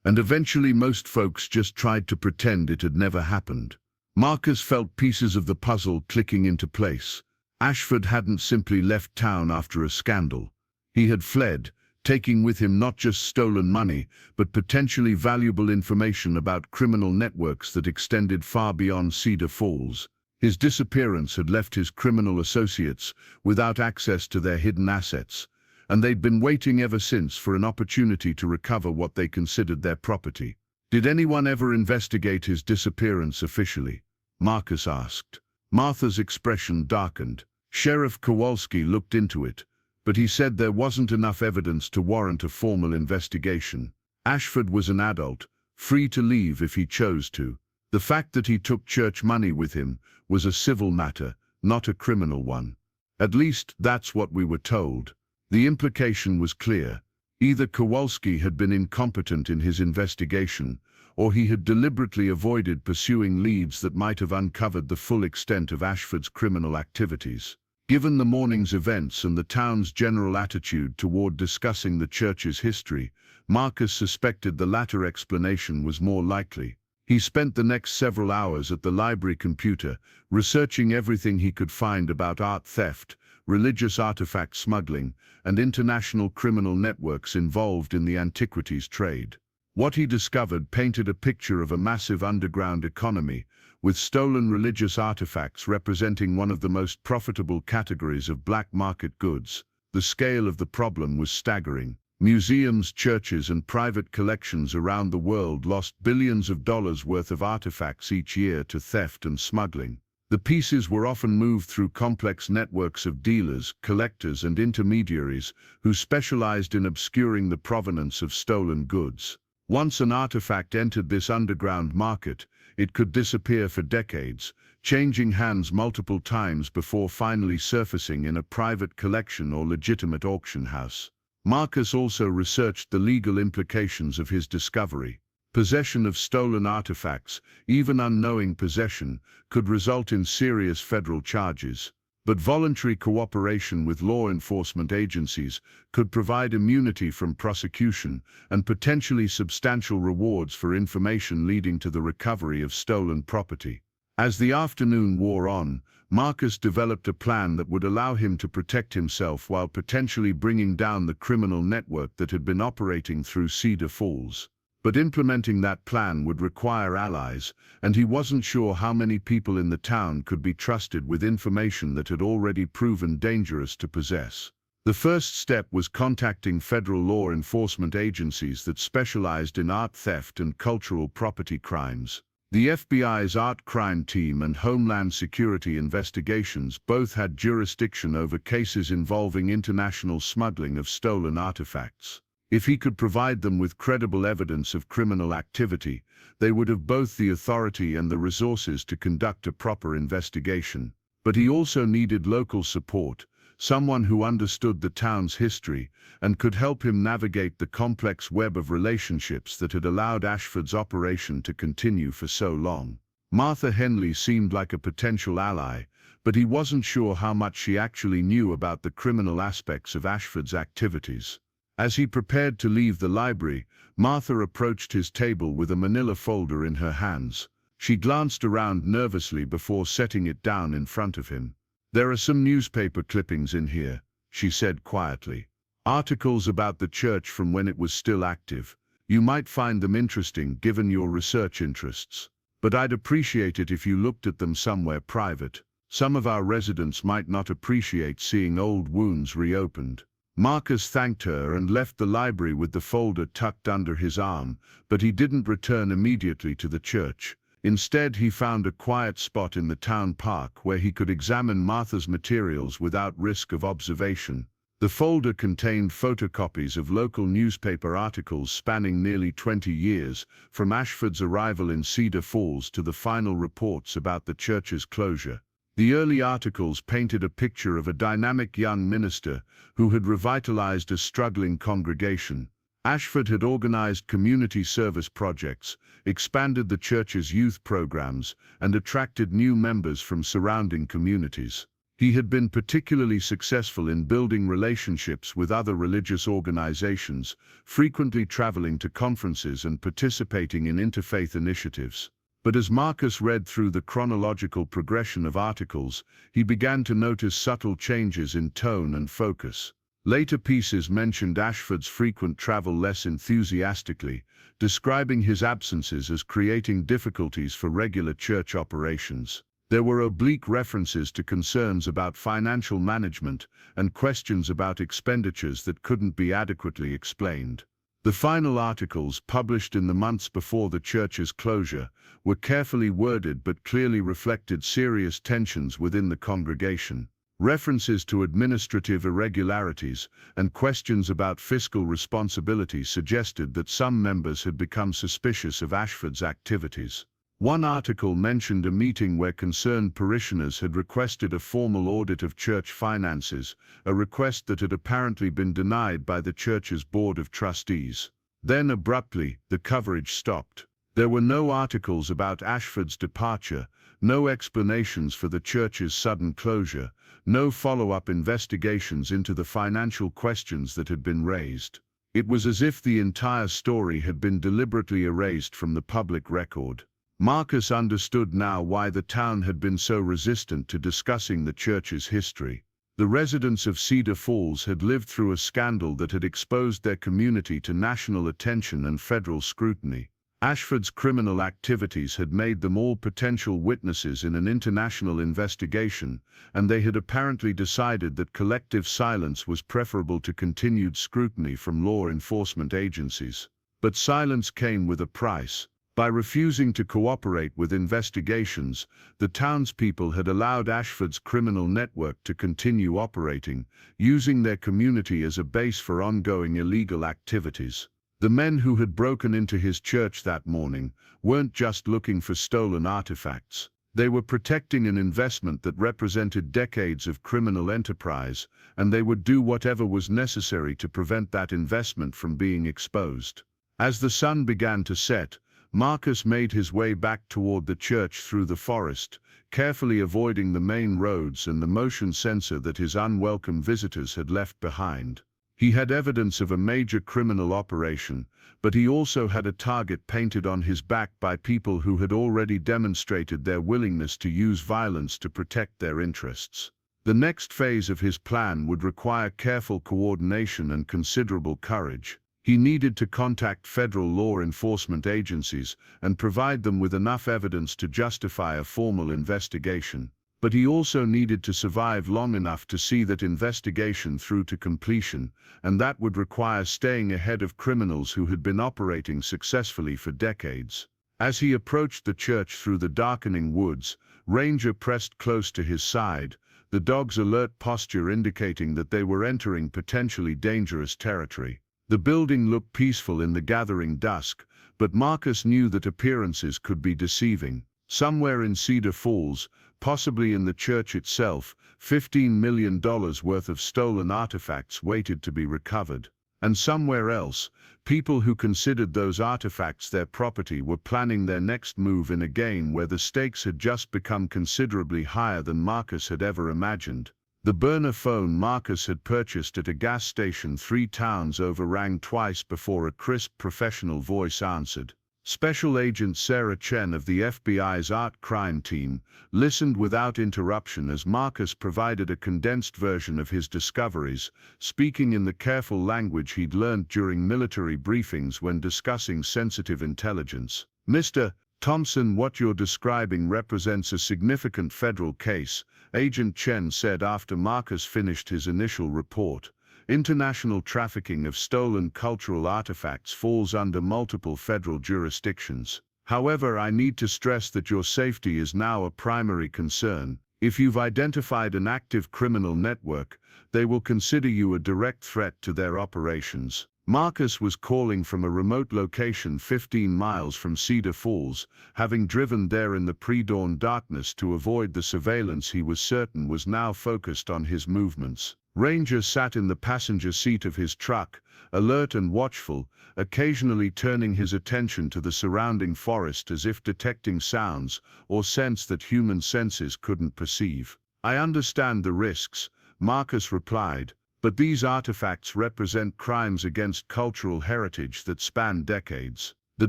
And eventually most folks just tried to pretend it had never happened. Marcus felt pieces of the puzzle clicking into place. Ashford hadn't simply left town after a scandal. He had fled, taking with him not just stolen money, but potentially valuable information about criminal networks that extended far beyond Cedar Falls. His disappearance had left his criminal associates without access to their hidden assets, and they'd been waiting ever since for an opportunity to recover what they considered their property. "Did anyone ever investigate his disappearance officially?" Marcus asked. Martha's expression darkened. "Sheriff Kowalski looked into it, but he said there wasn't enough evidence to warrant a formal investigation. Ashford was an adult, free to leave if he chose to. The fact that he took church money with him was a civil matter, not a criminal one. At least, that's what we were told." The implication was clear. Either Kowalski had been incompetent in his investigation, or he had deliberately avoided pursuing leads that might have uncovered the full extent of Ashford's criminal activities. Given the morning's events and the town's general attitude toward discussing the church's history, Marcus suspected the latter explanation was more likely. He spent the next several hours at the library computer, researching everything he could find about art theft, religious artifact smuggling, and international criminal networks involved in the antiquities trade. What he discovered painted a picture of a massive underground economy, with stolen religious artifacts representing one of the most profitable categories of black market goods. The scale of the problem was staggering. Museums, churches, and private collections around the world lost billions of dollars worth of artifacts each year to theft and smuggling. The pieces were often moved through complex networks of dealers, collectors, and intermediaries who specialized in obscuring the provenance of stolen goods. Once an artifact entered this underground market, it could disappear for decades, changing hands multiple times before finally surfacing in a private collection or legitimate auction house. Marcus also researched the legal implications of his discovery. Possession of stolen artifacts, even unknowing possession, could result in serious federal charges. But voluntary cooperation with law enforcement agencies could provide immunity from prosecution and potentially substantial rewards for information leading to the recovery of stolen property. As the afternoon wore on, Marcus developed a plan that would allow him to protect himself while potentially bringing down the criminal network that had been operating through Cedar Falls. But implementing that plan would require allies, and he wasn't sure how many people in the town could be trusted with information that had already proven dangerous to possess. The first step was contacting federal law enforcement agencies that specialized in art theft and cultural property crimes. The FBI's art crime team and Homeland Security investigations both had jurisdiction over cases involving international smuggling of stolen artifacts. If he could provide them with credible evidence of criminal activity, they would have both the authority and the resources to conduct a proper investigation. But he also needed local support, someone who understood the town's history and could help him navigate the complex web of relationships that had allowed Ashford's operation to continue for so long. Martha Henley seemed like a potential ally, but he wasn't sure how much she actually knew about the criminal aspects of Ashford's activities. As he prepared to leave the library, Martha approached his table with a manila folder in her hands. She glanced around nervously before setting it down in front of him. "There are some newspaper clippings in here," she said quietly. "Articles about the church from when it was still active. You might find them interesting given your research interests. But I'd appreciate it if you looked at them somewhere private. Some of our residents might not appreciate seeing old wounds reopened." Marcus thanked her and left the library with the folder tucked under his arm, but he didn't return immediately to the church. Instead, he found a quiet spot in the town park where he could examine Martha's materials without risk of observation. The folder contained photocopies of local newspaper articles spanning nearly 20 years, from Ashford's arrival in Cedar Falls to the final reports about the church's closure. The early articles painted a picture of a dynamic young minister who had revitalized a struggling congregation. Ashford had organized community service projects, expanded the church's youth programs, and attracted new members from surrounding communities. He had been particularly successful in building relationships with other religious organizations, frequently traveling to conferences and participating in interfaith initiatives. But as Marcus read through the chronological progression of articles, he began to notice subtle changes in tone and focus. Later pieces mentioned Ashford's frequent travel less enthusiastically, describing his absences as creating difficulties for regular church operations. There were oblique references to concerns about financial management and questions about expenditures that couldn't be adequately explained. The final articles, published in the months before the church's closure, were carefully worded but clearly reflected serious tensions within the congregation. References to administrative irregularities and questions about fiscal responsibility suggested that some members had become suspicious of Ashford's activities. One article mentioned a meeting where concerned parishioners had requested a formal audit of church finances, a request that had apparently been denied by the church's board of trustees. Then abruptly, the coverage stopped. There were no articles about Ashford's departure, no explanations for the church's sudden closure, no follow-up investigations into the financial questions that had been raised. It was as if the entire story had been deliberately erased from the public record. Marcus understood now why the town had been so resistant to discussing the church's history. The residents of Cedar Falls had lived through a scandal that had exposed their community to national attention and federal scrutiny. Ashford's criminal activities had made them all potential witnesses in an international investigation, and they had apparently decided that collective silence was preferable to continued scrutiny from law enforcement agencies. But silence came with a price. By refusing to cooperate with investigations, the townspeople had allowed Ashford's criminal network to continue operating, using their community as a base for ongoing illegal activities. The men who had broken into his church that morning weren't just looking for stolen artifacts. They were protecting an investment that represented decades of criminal enterprise, and they would do whatever was necessary to prevent that investment from being exposed. As the sun began to set, Marcus made his way back toward the church through the forest, carefully avoiding the main roads and the motion sensor that his unwelcome visitors had left behind. He had evidence of a major criminal operation, but he also had a target painted on his back by people who had already demonstrated their willingness to use violence to protect their interests. The next phase of his plan would require careful coordination and considerable courage. He needed to contact federal law enforcement agencies and provide them with enough evidence to justify a formal investigation. But he also needed to survive long enough to see that investigation through to completion, and that would require staying ahead of criminals who had been operating successfully for decades. As he approached the church through the darkening woods, Ranger pressed close to his side, the dog's alert posture indicating that they were entering potentially dangerous territory. The building looked peaceful in the gathering dusk, but Marcus knew that appearances could be deceiving. Somewhere in Cedar Falls, possibly in the church itself, $15 million worth of stolen artifacts waited to be recovered. And somewhere else, people who considered those artifacts their property were planning their next move in a game where the stakes had just become considerably higher than Marcus had ever imagined. The burner phone Marcus had purchased at a gas station 3 towns over rang twice before a crisp professional voice answered. Special Agent Sarah Chen of the FBI's art crime team listened without interruption as Marcus provided a condensed version of his discoveries, speaking in the careful language he'd learned during military briefings when discussing sensitive intelligence. "Mr. Thompson, what you're describing represents a significant federal case," Agent Chen said after Marcus finished his initial report. "International trafficking of stolen cultural artifacts falls under multiple federal jurisdictions. However, I need to stress that your safety is now a primary concern. If you've identified an active criminal network, they will consider you a direct threat to their operations." Marcus was calling from a remote location 15 miles from Cedar Falls, having driven there in the pre-dawn darkness to avoid the surveillance he was certain was now focused on his movements. Ranger sat in the passenger seat of his truck, alert and watchful, occasionally turning his attention to the surrounding forest as if detecting sounds or scents that human senses couldn't perceive. "I understand the risks," Marcus replied, "but these artifacts represent crimes against cultural heritage that span decades. The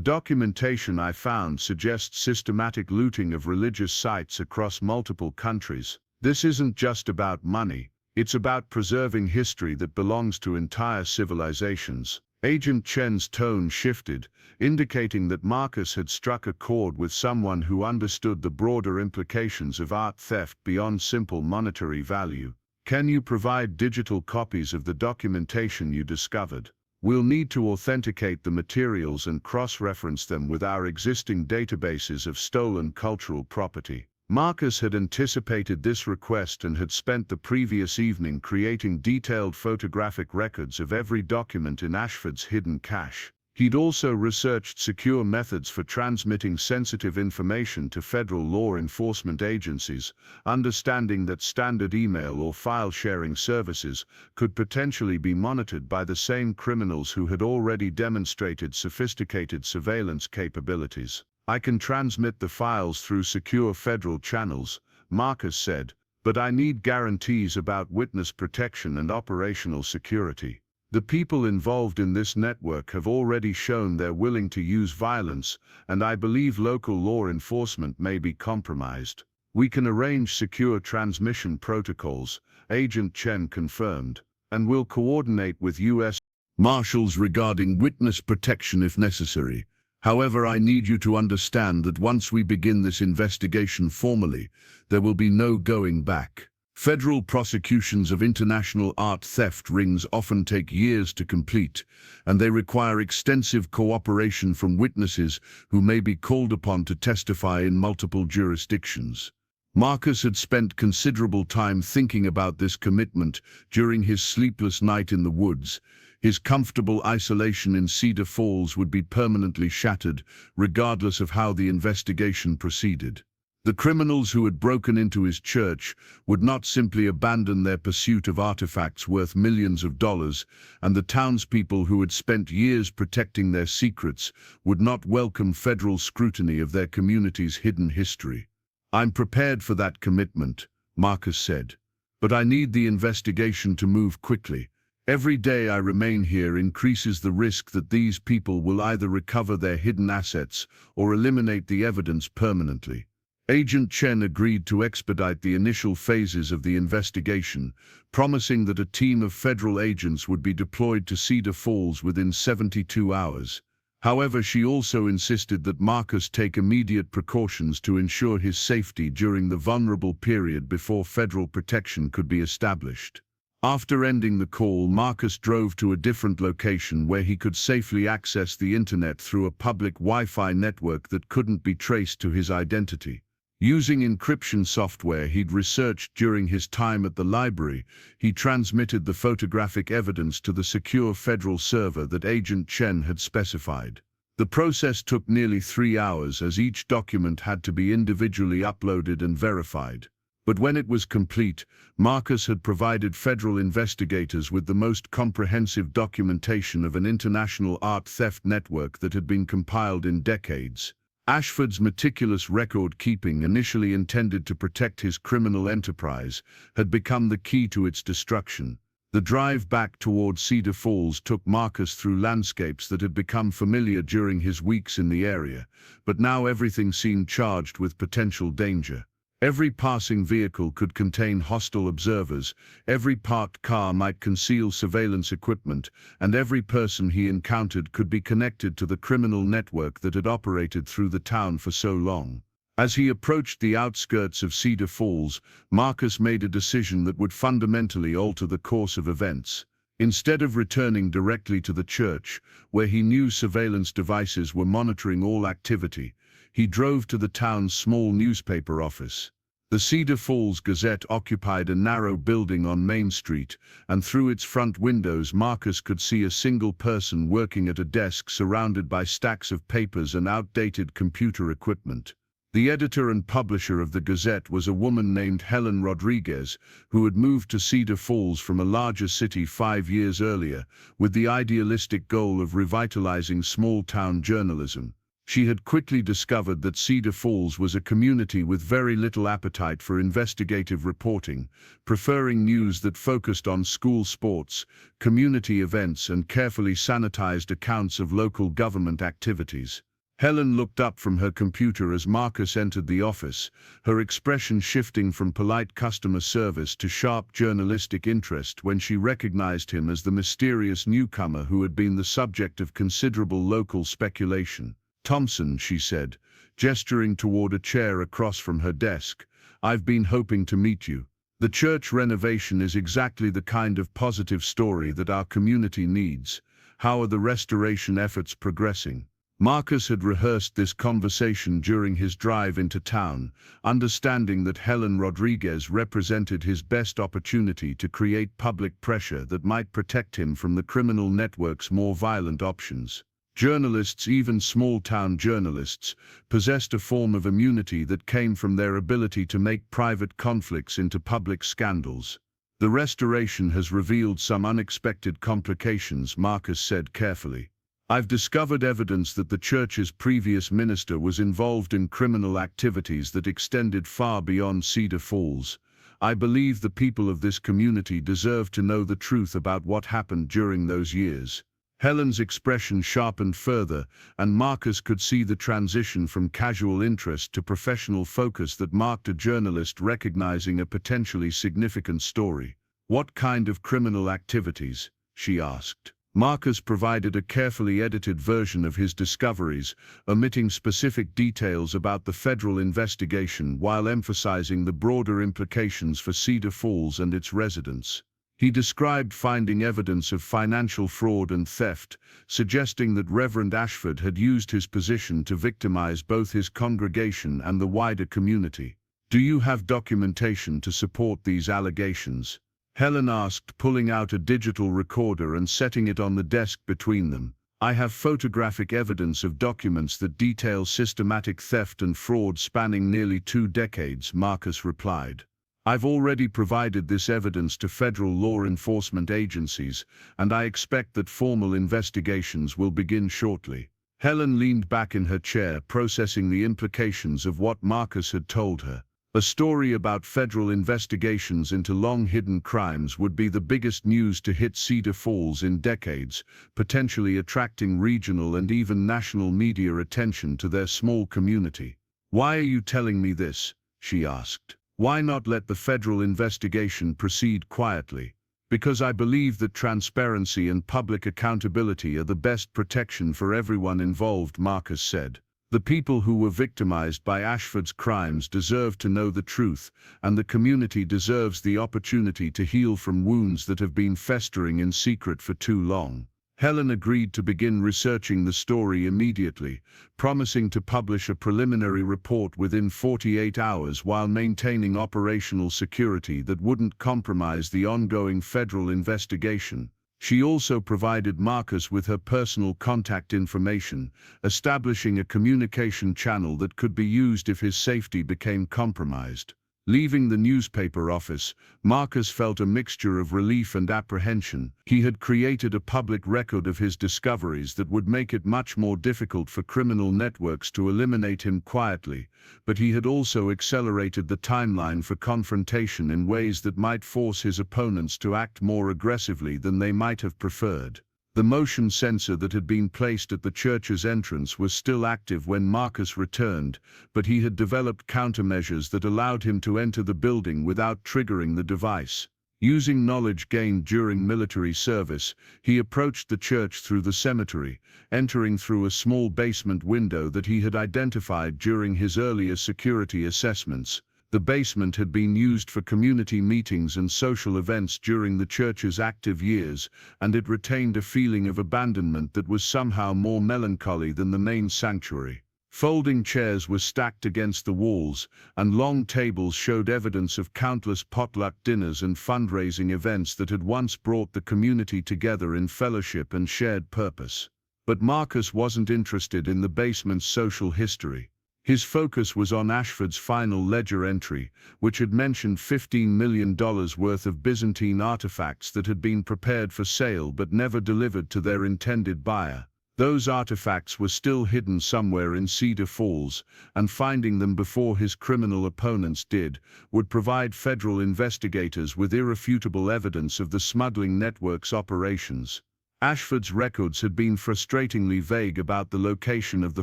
documentation I found suggests systematic looting of religious sites across multiple countries. This isn't just about money. It's about preserving history that belongs to entire civilizations." Agent Chen's tone shifted, indicating that Marcus had struck a chord with someone who understood the broader implications of art theft beyond simple monetary value. "Can you provide digital copies of the documentation you discovered? We'll need to authenticate the materials and cross-reference them with our existing databases of stolen cultural property." Marcus had anticipated this request and had spent the previous evening creating detailed photographic records of every document in Ashford's hidden cache. He'd also researched secure methods for transmitting sensitive information to federal law enforcement agencies, understanding that standard email or file-sharing services could potentially be monitored by the same criminals who had already demonstrated sophisticated surveillance capabilities. "I can transmit the files through secure federal channels," Marcus said, "but I need guarantees about witness protection and operational security. The people involved in this network have already shown they're willing to use violence, and I believe local law enforcement may be compromised. We can arrange secure transmission protocols, Agent Chen confirmed, and will coordinate with U.S. Marshals regarding witness protection if necessary. However, I need you to understand that once we begin this investigation formally, there will be no going back. Federal prosecutions of international art theft rings often take years to complete, and they require extensive cooperation from witnesses who may be called upon to testify in multiple jurisdictions. Marcus had spent considerable time thinking about this commitment during his sleepless night in the woods. His comfortable isolation in Cedar Falls would be permanently shattered, regardless of how the investigation proceeded. The criminals who had broken into his church would not simply abandon their pursuit of artifacts worth millions of dollars, and the townspeople who had spent years protecting their secrets would not welcome federal scrutiny of their community's hidden history. "I'm prepared for that commitment," Marcus said, "but I need the investigation to move quickly. Every day I remain here increases the risk that these people will either recover their hidden assets or eliminate the evidence permanently." Agent Chen agreed to expedite the initial phases of the investigation, promising that a team of federal agents would be deployed to Cedar Falls within 72 hours. However, she also insisted that Marcus take immediate precautions to ensure his safety during the vulnerable period before federal protection could be established. After ending the call, Marcus drove to a different location where he could safely access the internet through a public Wi-Fi network that couldn't be traced to his identity. Using encryption software he'd researched during his time at the library, he transmitted the photographic evidence to the secure federal server that Agent Chen had specified. The process took nearly 3 hours as each document had to be individually uploaded and verified. But when it was complete, Marcus had provided federal investigators with the most comprehensive documentation of an international art theft network that had been compiled in decades. Ashford's meticulous record-keeping, initially intended to protect his criminal enterprise, had become the key to its destruction. The drive back toward Cedar Falls took Marcus through landscapes that had become familiar during his weeks in the area, but now everything seemed charged with potential danger. Every passing vehicle could contain hostile observers, every parked car might conceal surveillance equipment, and every person he encountered could be connected to the criminal network that had operated through the town for so long. As he approached the outskirts of Cedar Falls, Marcus made a decision that would fundamentally alter the course of events. Instead of returning directly to the church, where he knew surveillance devices were monitoring all activity, he drove to the town's small newspaper office. The Cedar Falls Gazette occupied a narrow building on Main Street, and through its front windows Marcus could see a single person working at a desk surrounded by stacks of papers and outdated computer equipment. The editor and publisher of the Gazette was a woman named Helen Rodriguez, who had moved to Cedar Falls from a larger city 5 years earlier, with the idealistic goal of revitalizing small-town journalism. She had quickly discovered that Cedar Falls was a community with very little appetite for investigative reporting, preferring news that focused on school sports, community events, and carefully sanitized accounts of local government activities. Helen looked up from her computer as Marcus entered the office, her expression shifting from polite customer service to sharp journalistic interest when she recognized him as the mysterious newcomer who had been the subject of considerable local speculation. "Thompson," she said, gesturing toward a chair across from her desk, "I've been hoping to meet you. The church renovation is exactly the kind of positive story that our community needs. How are the restoration efforts progressing?" Marcus had rehearsed this conversation during his drive into town, understanding that Helen Rodriguez represented his best opportunity to create public pressure that might protect him from the criminal network's more violent options. Journalists, even small-town journalists, possessed a form of immunity that came from their ability to make private conflicts into public scandals. "The restoration has revealed some unexpected complications," Marcus said carefully. "I've discovered evidence that the church's previous minister was involved in criminal activities that extended far beyond Cedar Falls. I believe the people of this community deserve to know the truth about what happened during those years." Helen's expression sharpened further, and Marcus could see the transition from casual interest to professional focus that marked a journalist recognizing a potentially significant story. "What kind of criminal activities?" she asked. Marcus provided a carefully edited version of his discoveries, omitting specific details about the federal investigation while emphasizing the broader implications for Cedar Falls and its residents. He described finding evidence of financial fraud and theft, suggesting that Reverend Ashford had used his position to victimize both his congregation and the wider community. "Do you have documentation to support these allegations?" Helen asked, pulling out a digital recorder and setting it on the desk between them. "I have photographic evidence of documents that detail systematic theft and fraud spanning nearly 2 decades, Marcus replied. "I've already provided this evidence to federal law enforcement agencies, and I expect that formal investigations will begin shortly." Helen leaned back in her chair, processing the implications of what Marcus had told her. A story about federal investigations into long-hidden crimes would be the biggest news to hit Cedar Falls in decades, potentially attracting regional and even national media attention to their small community. "Why are you telling me this?" she asked. "Why not let the federal investigation proceed quietly?" "Because I believe that transparency and public accountability are the best protection for everyone involved," Marcus said. "The people who were victimized by Ashford's crimes deserve to know the truth, and the community deserves the opportunity to heal from wounds that have been festering in secret for too long." Helen agreed to begin researching the story immediately, promising to publish a preliminary report within 48 hours while maintaining operational security that wouldn't compromise the ongoing federal investigation. She also provided Marcus with her personal contact information, establishing a communication channel that could be used if his safety became compromised. Leaving the newspaper office, Marcus felt a mixture of relief and apprehension. He had created a public record of his discoveries that would make it much more difficult for criminal networks to eliminate him quietly, but he had also accelerated the timeline for confrontation in ways that might force his opponents to act more aggressively than they might have preferred. The motion sensor that had been placed at the church's entrance was still active when Marcus returned, but he had developed countermeasures that allowed him to enter the building without triggering the device. Using knowledge gained during military service, he approached the church through the cemetery, entering through a small basement window that he had identified during his earlier security assessments. The basement had been used for community meetings and social events during the church's active years, and it retained a feeling of abandonment that was somehow more melancholy than the main sanctuary. Folding chairs were stacked against the walls, and long tables showed evidence of countless potluck dinners and fundraising events that had once brought the community together in fellowship and shared purpose. But Marcus wasn't interested in the basement's social history. His focus was on Ashford's final ledger entry, which had mentioned $15 million worth of Byzantine artifacts that had been prepared for sale but never delivered to their intended buyer. Those artifacts were still hidden somewhere in Cedar Falls, and finding them before his criminal opponents did would provide federal investigators with irrefutable evidence of the smuggling network's operations. Ashford's records had been frustratingly vague about the location of the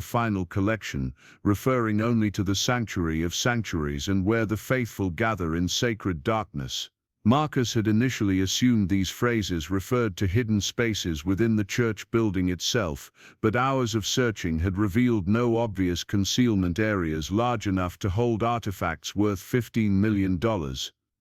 final collection, referring only to the sanctuary of sanctuaries and where the faithful gather in sacred darkness. Marcus had initially assumed these phrases referred to hidden spaces within the church building itself, but hours of searching had revealed no obvious concealment areas large enough to hold artifacts worth $15 million.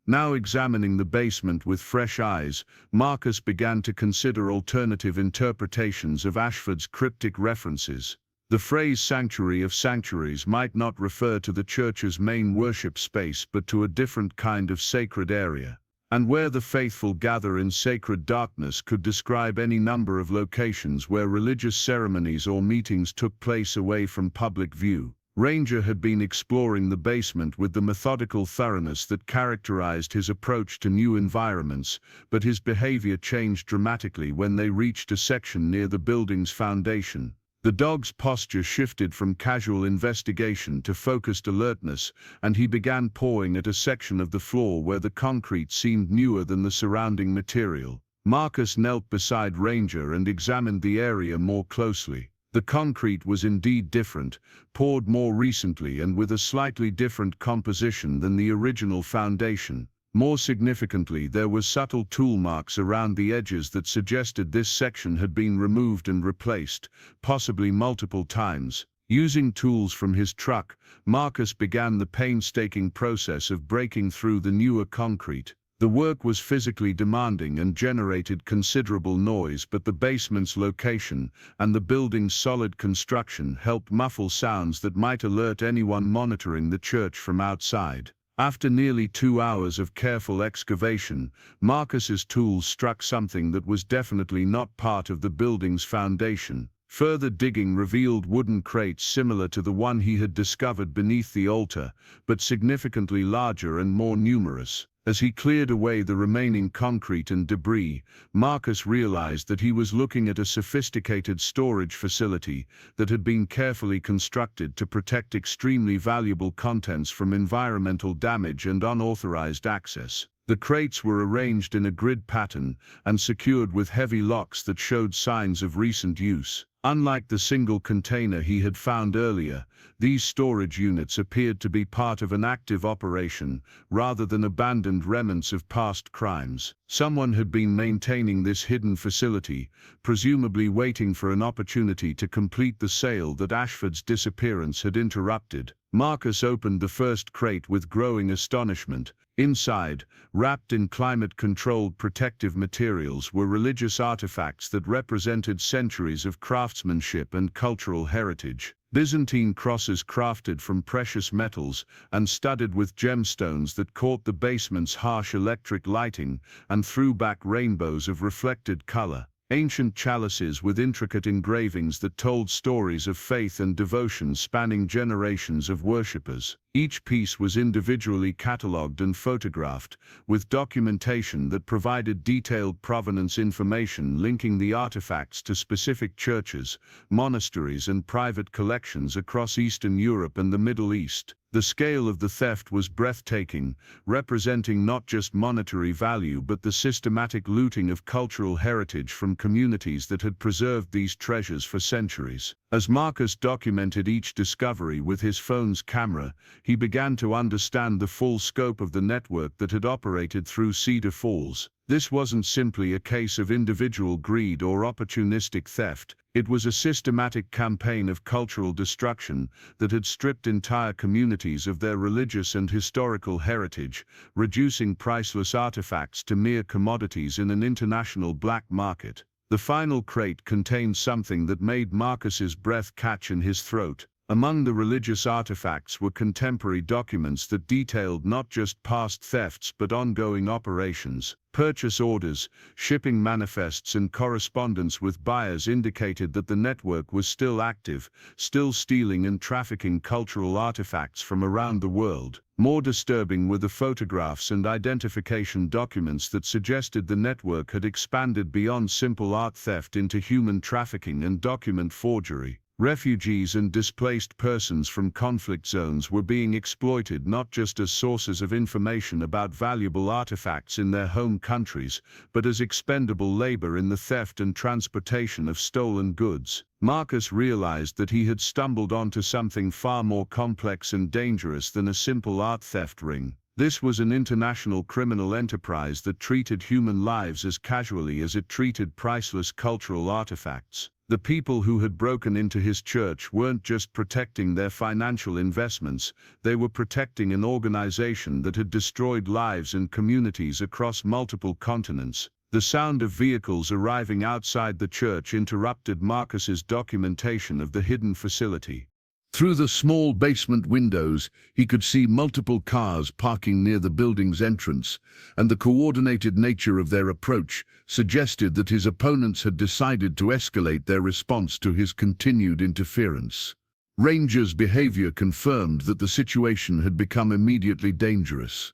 Now examining the basement with fresh eyes, Marcus began to consider alternative interpretations of Ashford's cryptic references. The phrase "sanctuary of sanctuaries" might not refer to the church's main worship space but to a different kind of sacred area. And "where the faithful gather in sacred darkness" could describe any number of locations where religious ceremonies or meetings took place away from public view. Ranger had been exploring the basement with the methodical thoroughness that characterized his approach to new environments, but his behavior changed dramatically when they reached a section near the building's foundation. The dog's posture shifted from casual investigation to focused alertness, and he began pawing at a section of the floor where the concrete seemed newer than the surrounding material. Marcus knelt beside Ranger and examined the area more closely. The concrete was indeed different, poured more recently and with a slightly different composition than the original foundation. More significantly, there were subtle tool marks around the edges that suggested this section had been removed and replaced, possibly multiple times. Using tools from his truck, Marcus began the painstaking process of breaking through the newer concrete. The work was physically demanding and generated considerable noise, but the basement's location and the building's solid construction helped muffle sounds that might alert anyone monitoring the church from outside. After nearly 2 hours of careful excavation, Marcus's tools struck something that was definitely not part of the building's foundation. Further digging revealed wooden crates similar to the one he had discovered beneath the altar, but significantly larger and more numerous. As he cleared away the remaining concrete and debris, Marcus realized that he was looking at a sophisticated storage facility that had been carefully constructed to protect extremely valuable contents from environmental damage and unauthorized access. The crates were arranged in a grid pattern and secured with heavy locks that showed signs of recent use. Unlike the single container he had found earlier, these storage units appeared to be part of an active operation, rather than abandoned remnants of past crimes. Someone had been maintaining this hidden facility, presumably waiting for an opportunity to complete the sale that Ashford's disappearance had interrupted. Marcus opened the first crate with growing astonishment. Inside, wrapped in climate-controlled protective materials, were religious artifacts that represented centuries of craftsmanship and cultural heritage. Byzantine crosses crafted from precious metals and studded with gemstones that caught the basement's harsh electric lighting and threw back rainbows of reflected color. Ancient chalices with intricate engravings that told stories of faith and devotion spanning generations of worshippers. Each piece was individually catalogued and photographed, with documentation that provided detailed provenance information linking the artifacts to specific churches, monasteries, and private collections across Eastern Europe and the Middle East. The scale of the theft was breathtaking, representing not just monetary value but the systematic looting of cultural heritage from communities that had preserved these treasures for centuries. As Marcus documented each discovery with his phone's camera, he began to understand the full scope of the network that had operated through Cedar Falls. This wasn't simply a case of individual greed or opportunistic theft. It was a systematic campaign of cultural destruction that had stripped entire communities of their religious and historical heritage, reducing priceless artifacts to mere commodities in an international black market. The final crate contained something that made Marcus's breath catch in his throat. Among the religious artifacts were contemporary documents that detailed not just past thefts but ongoing operations. Purchase orders, shipping manifests, and correspondence with buyers indicated that the network was still active, still stealing and trafficking cultural artifacts from around the world. More disturbing were the photographs and identification documents that suggested the network had expanded beyond simple art theft into human trafficking and document forgery. Refugees and displaced persons from conflict zones were being exploited not just as sources of information about valuable artifacts in their home countries, but as expendable labor in the theft and transportation of stolen goods. Marcus realized that he had stumbled onto something far more complex and dangerous than a simple art theft ring. This was an international criminal enterprise that treated human lives as casually as it treated priceless cultural artifacts. The people who had broken into his church weren't just protecting their financial investments, they were protecting an organization that had destroyed lives and communities across multiple continents. The sound of vehicles arriving outside the church interrupted Marcus's documentation of the hidden facility. Through the small basement windows, he could see multiple cars parking near the building's entrance, and the coordinated nature of their approach suggested that his opponents had decided to escalate their response to his continued interference. Ranger's behavior confirmed that the situation had become immediately dangerous.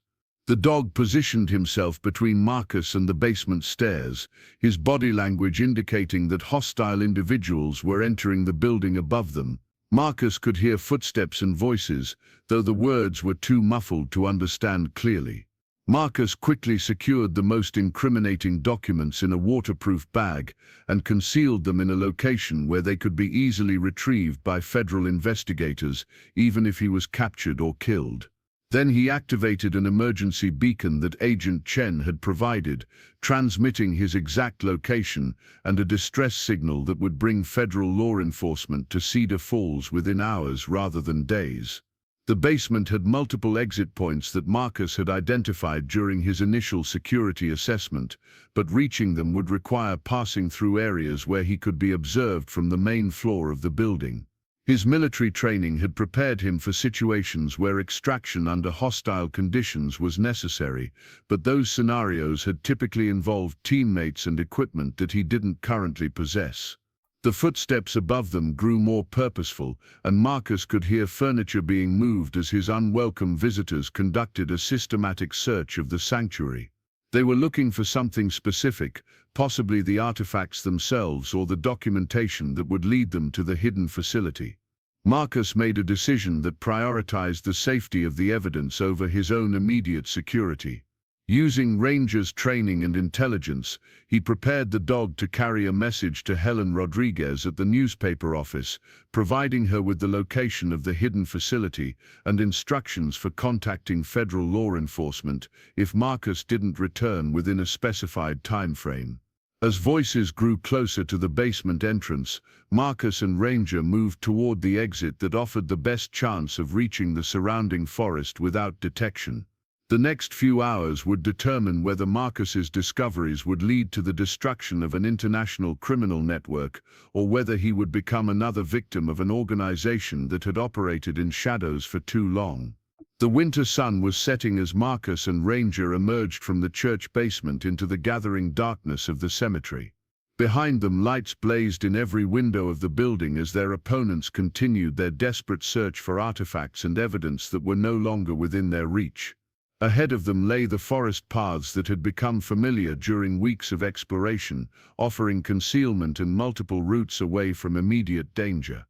The dog positioned himself between Marcus and the basement stairs, his body language indicating that hostile individuals were entering the building above them. Marcus could hear footsteps and voices, though the words were too muffled to understand clearly. Marcus quickly secured the most incriminating documents in a waterproof bag and concealed them in a location where they could be easily retrieved by federal investigators, even if he was captured or killed. Then he activated an emergency beacon that Agent Chen had provided, transmitting his exact location and a distress signal that would bring federal law enforcement to Cedar Falls within hours rather than days. The basement had multiple exit points that Marcus had identified during his initial security assessment, but reaching them would require passing through areas where he could be observed from the main floor of the building. His military training had prepared him for situations where extraction under hostile conditions was necessary, but those scenarios had typically involved teammates and equipment that he didn't currently possess. The footsteps above them grew more purposeful, and Marcus could hear furniture being moved as his unwelcome visitors conducted a systematic search of the sanctuary. They were looking for something specific, possibly the artifacts themselves or the documentation that would lead them to the hidden facility. Marcus made a decision that prioritized the safety of the evidence over his own immediate security. Using Ranger's training and intelligence, he prepared the dog to carry a message to Helen Rodriguez at the newspaper office, providing her with the location of the hidden facility and instructions for contacting federal law enforcement if Marcus didn't return within a specified time frame. As voices grew closer to the basement entrance, Marcus and Ranger moved toward the exit that offered the best chance of reaching the surrounding forest without detection. The next few hours would determine whether Marcus's discoveries would lead to the destruction of an international criminal network or whether he would become another victim of an organization that had operated in shadows for too long. The winter sun was setting as Marcus and Ranger emerged from the church basement into the gathering darkness of the cemetery. Behind them, lights blazed in every window of the building as their opponents continued their desperate search for artifacts and evidence that were no longer within their reach. Ahead of them lay the forest paths that had become familiar during weeks of exploration, offering concealment and multiple routes away from immediate danger.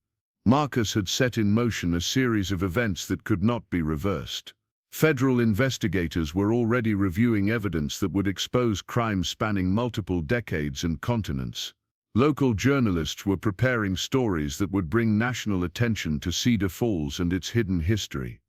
Marcus had set in motion a series of events that could not be reversed. Federal investigators were already reviewing evidence that would expose crimes spanning multiple decades and continents. Local journalists were preparing stories that would bring national attention to Cedar Falls and its hidden history.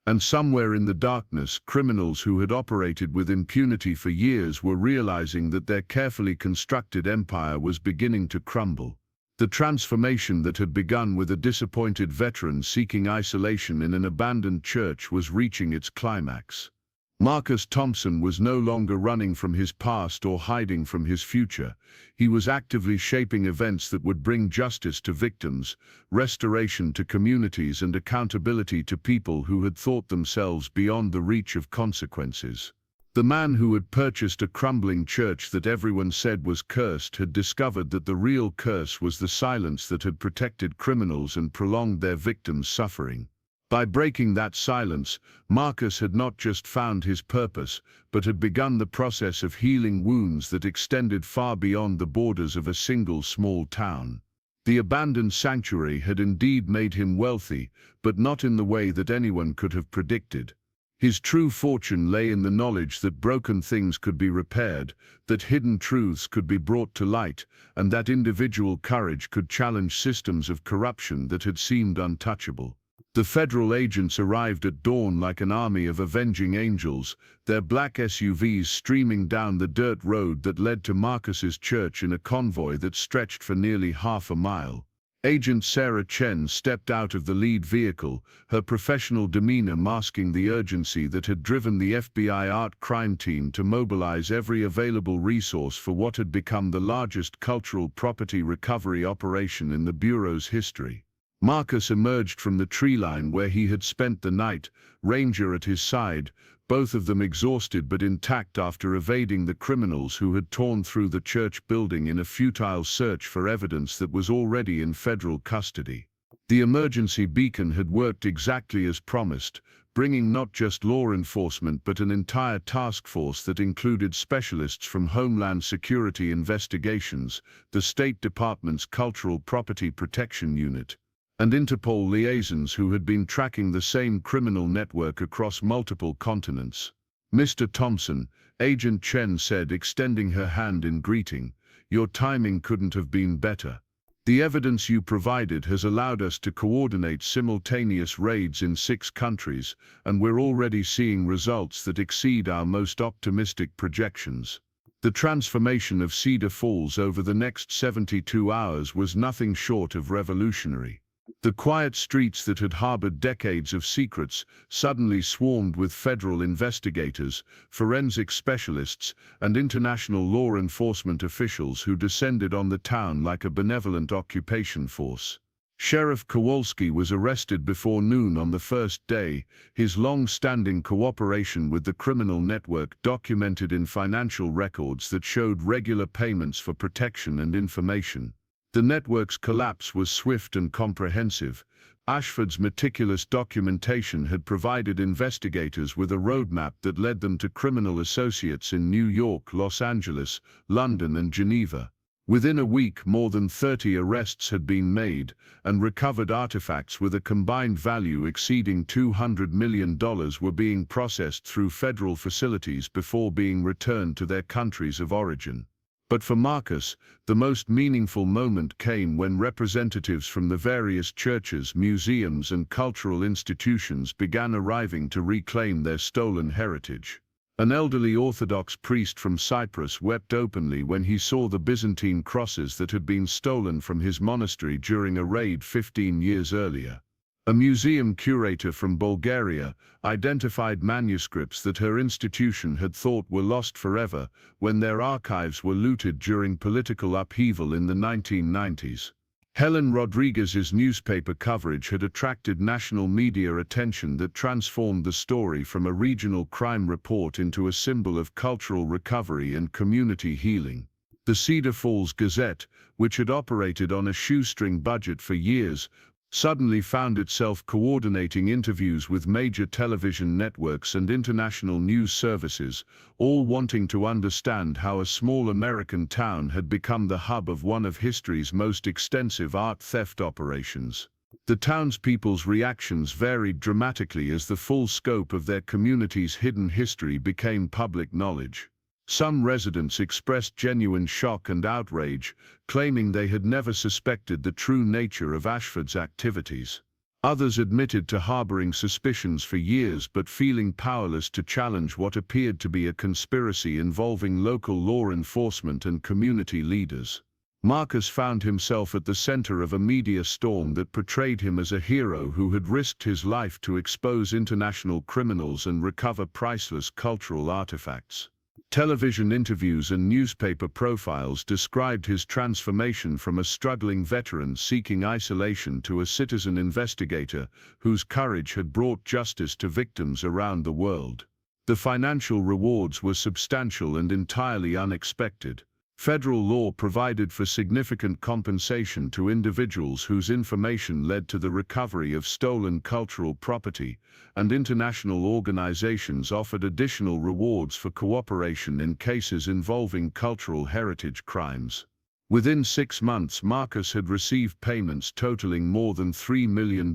And somewhere in the darkness, criminals who had operated with impunity for years were realizing that their carefully constructed empire was beginning to crumble. The transformation that had begun with a disappointed veteran seeking isolation in an abandoned church was reaching its climax. Marcus Thompson was no longer running from his past or hiding from his future. He was actively shaping events that would bring justice to victims, restoration to communities, and accountability to people who had thought themselves beyond the reach of consequences. The man who had purchased a crumbling church that everyone said was cursed had discovered that the real curse was the silence that had protected criminals and prolonged their victims' suffering. By breaking that silence, Marcus had not just found his purpose, but had begun the process of healing wounds that extended far beyond the borders of a single small town. The abandoned sanctuary had indeed made him wealthy, but not in the way that anyone could have predicted. His true fortune lay in the knowledge that broken things could be repaired, that hidden truths could be brought to light, and that individual courage could challenge systems of corruption that had seemed untouchable. The federal agents arrived at dawn like an army of avenging angels, their black SUVs streaming down the dirt road that led to Marcus's church in a convoy that stretched for nearly half a mile. Agent Sarah Chen stepped out of the lead vehicle, her professional demeanor masking the urgency that had driven the FBI art crime team to mobilize every available resource for what had become the largest cultural property recovery operation in the Bureau's history. Marcus emerged from the tree line where he had spent the night, Ranger at his side, both of them exhausted but intact after evading the criminals who had torn through the church building in a futile search for evidence that was already in federal custody. The emergency beacon had worked exactly as promised, bringing not just law enforcement but an entire task force that included specialists from Homeland Security Investigations, the State Department's Cultural Property Protection Unit, and Interpol liaisons who had been tracking the same criminal network across multiple continents. Mr. Thompson, Agent Chen said, extending her hand in greeting, "Your timing couldn't have been better. The evidence you provided has allowed us to coordinate simultaneous raids in 6 countries, and we're already seeing results that exceed our most optimistic projections." The transformation of Cedar Falls over the next 72 hours was nothing short of revolutionary. The quiet streets that had harbored decades of secrets suddenly swarmed with federal investigators, forensic specialists, and international law enforcement officials who descended on the town like a benevolent occupation force. Sheriff Kowalski was arrested before noon on the first day, his long-standing cooperation with the criminal network documented in financial records that showed regular payments for protection and information. The network's collapse was swift and comprehensive. Ashford's meticulous documentation had provided investigators with a roadmap that led them to criminal associates in New York, Los Angeles, London, and Geneva. Within a week, more than 30 arrests had been made, and recovered artifacts with a combined value exceeding $200 million were being processed through federal facilities before being returned to their countries of origin. But for Marcus, the most meaningful moment came when representatives from the various churches, museums, and cultural institutions began arriving to reclaim their stolen heritage. An elderly Orthodox priest from Cyprus wept openly when he saw the Byzantine crosses that had been stolen from his monastery during a raid 15 years earlier. A museum curator from Bulgaria identified manuscripts that her institution had thought were lost forever when their archives were looted during political upheaval in the 1990s. Helen Rodriguez's newspaper coverage had attracted national media attention that transformed the story from a regional crime report into a symbol of cultural recovery and community healing. The Cedar Falls Gazette, which had operated on a shoestring budget for years, suddenly found itself coordinating interviews with major television networks and international news services, all wanting to understand how a small American town had become the hub of one of history's most extensive art theft operations. The townspeople's reactions varied dramatically as the full scope of their community's hidden history became public knowledge. Some residents expressed genuine shock and outrage, claiming they had never suspected the true nature of Ashford's activities. Others admitted to harboring suspicions for years but feeling powerless to challenge what appeared to be a conspiracy involving local law enforcement and community leaders. Marcus found himself at the center of a media storm that portrayed him as a hero who had risked his life to expose international criminals and recover priceless cultural artifacts. Television interviews and newspaper profiles described his transformation from a struggling veteran seeking isolation to a citizen investigator whose courage had brought justice to victims around the world. The financial rewards were substantial and entirely unexpected. Federal law provided for significant compensation to individuals whose information led to the recovery of stolen cultural property, and international organizations offered additional rewards for cooperation in cases involving cultural heritage crimes. Within 6 months, Marcus had received payments totaling more than $3 million,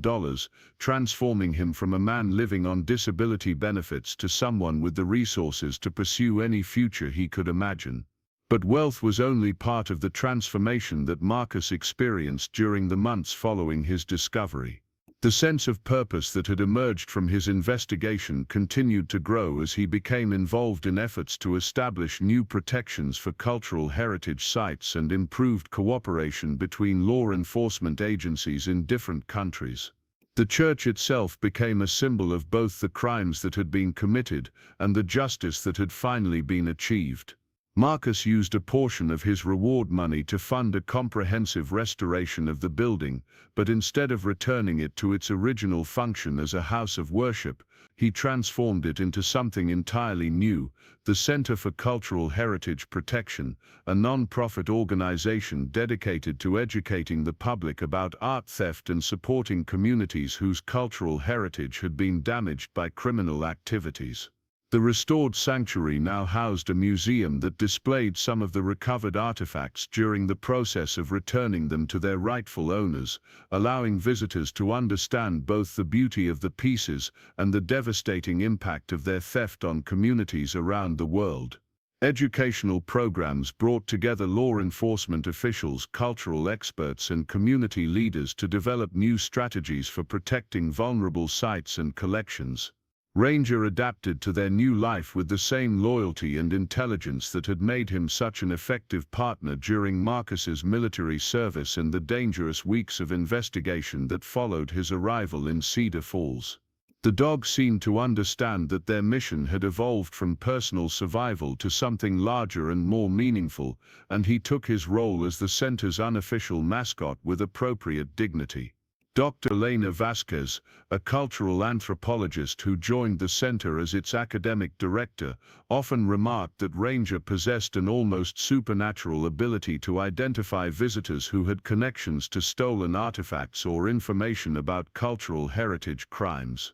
transforming him from a man living on disability benefits to someone with the resources to pursue any future he could imagine. But wealth was only part of the transformation that Marcus experienced during the months following his discovery. The sense of purpose that had emerged from his investigation continued to grow as he became involved in efforts to establish new protections for cultural heritage sites and improved cooperation between law enforcement agencies in different countries. The church itself became a symbol of both the crimes that had been committed and the justice that had finally been achieved. Marcus used a portion of his reward money to fund a comprehensive restoration of the building, but instead of returning it to its original function as a house of worship, he transformed it into something entirely new, the Center for Cultural Heritage Protection, a non-profit organization dedicated to educating the public about art theft and supporting communities whose cultural heritage had been damaged by criminal activities. The restored sanctuary now housed a museum that displayed some of the recovered artifacts during the process of returning them to their rightful owners, allowing visitors to understand both the beauty of the pieces and the devastating impact of their theft on communities around the world. Educational programs brought together law enforcement officials, cultural experts, and community leaders to develop new strategies for protecting vulnerable sites and collections. Ranger adapted to their new life with the same loyalty and intelligence that had made him such an effective partner during Marcus's military service and the dangerous weeks of investigation that followed his arrival in Cedar Falls. The dog seemed to understand that their mission had evolved from personal survival to something larger and more meaningful, and he took his role as the center's unofficial mascot with appropriate dignity. Dr. Elena Vasquez, a cultural anthropologist who joined the center as its academic director, often remarked that Ranger possessed an almost supernatural ability to identify visitors who had connections to stolen artifacts or information about cultural heritage crimes.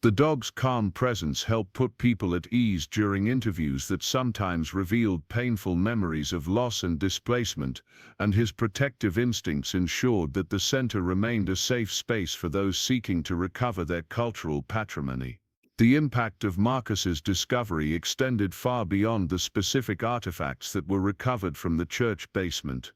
The dog's calm presence helped put people at ease during interviews that sometimes revealed painful memories of loss and displacement, and his protective instincts ensured that the center remained a safe space for those seeking to recover their cultural patrimony. The impact of Marcus's discovery extended far beyond the specific artifacts that were recovered from the church basement.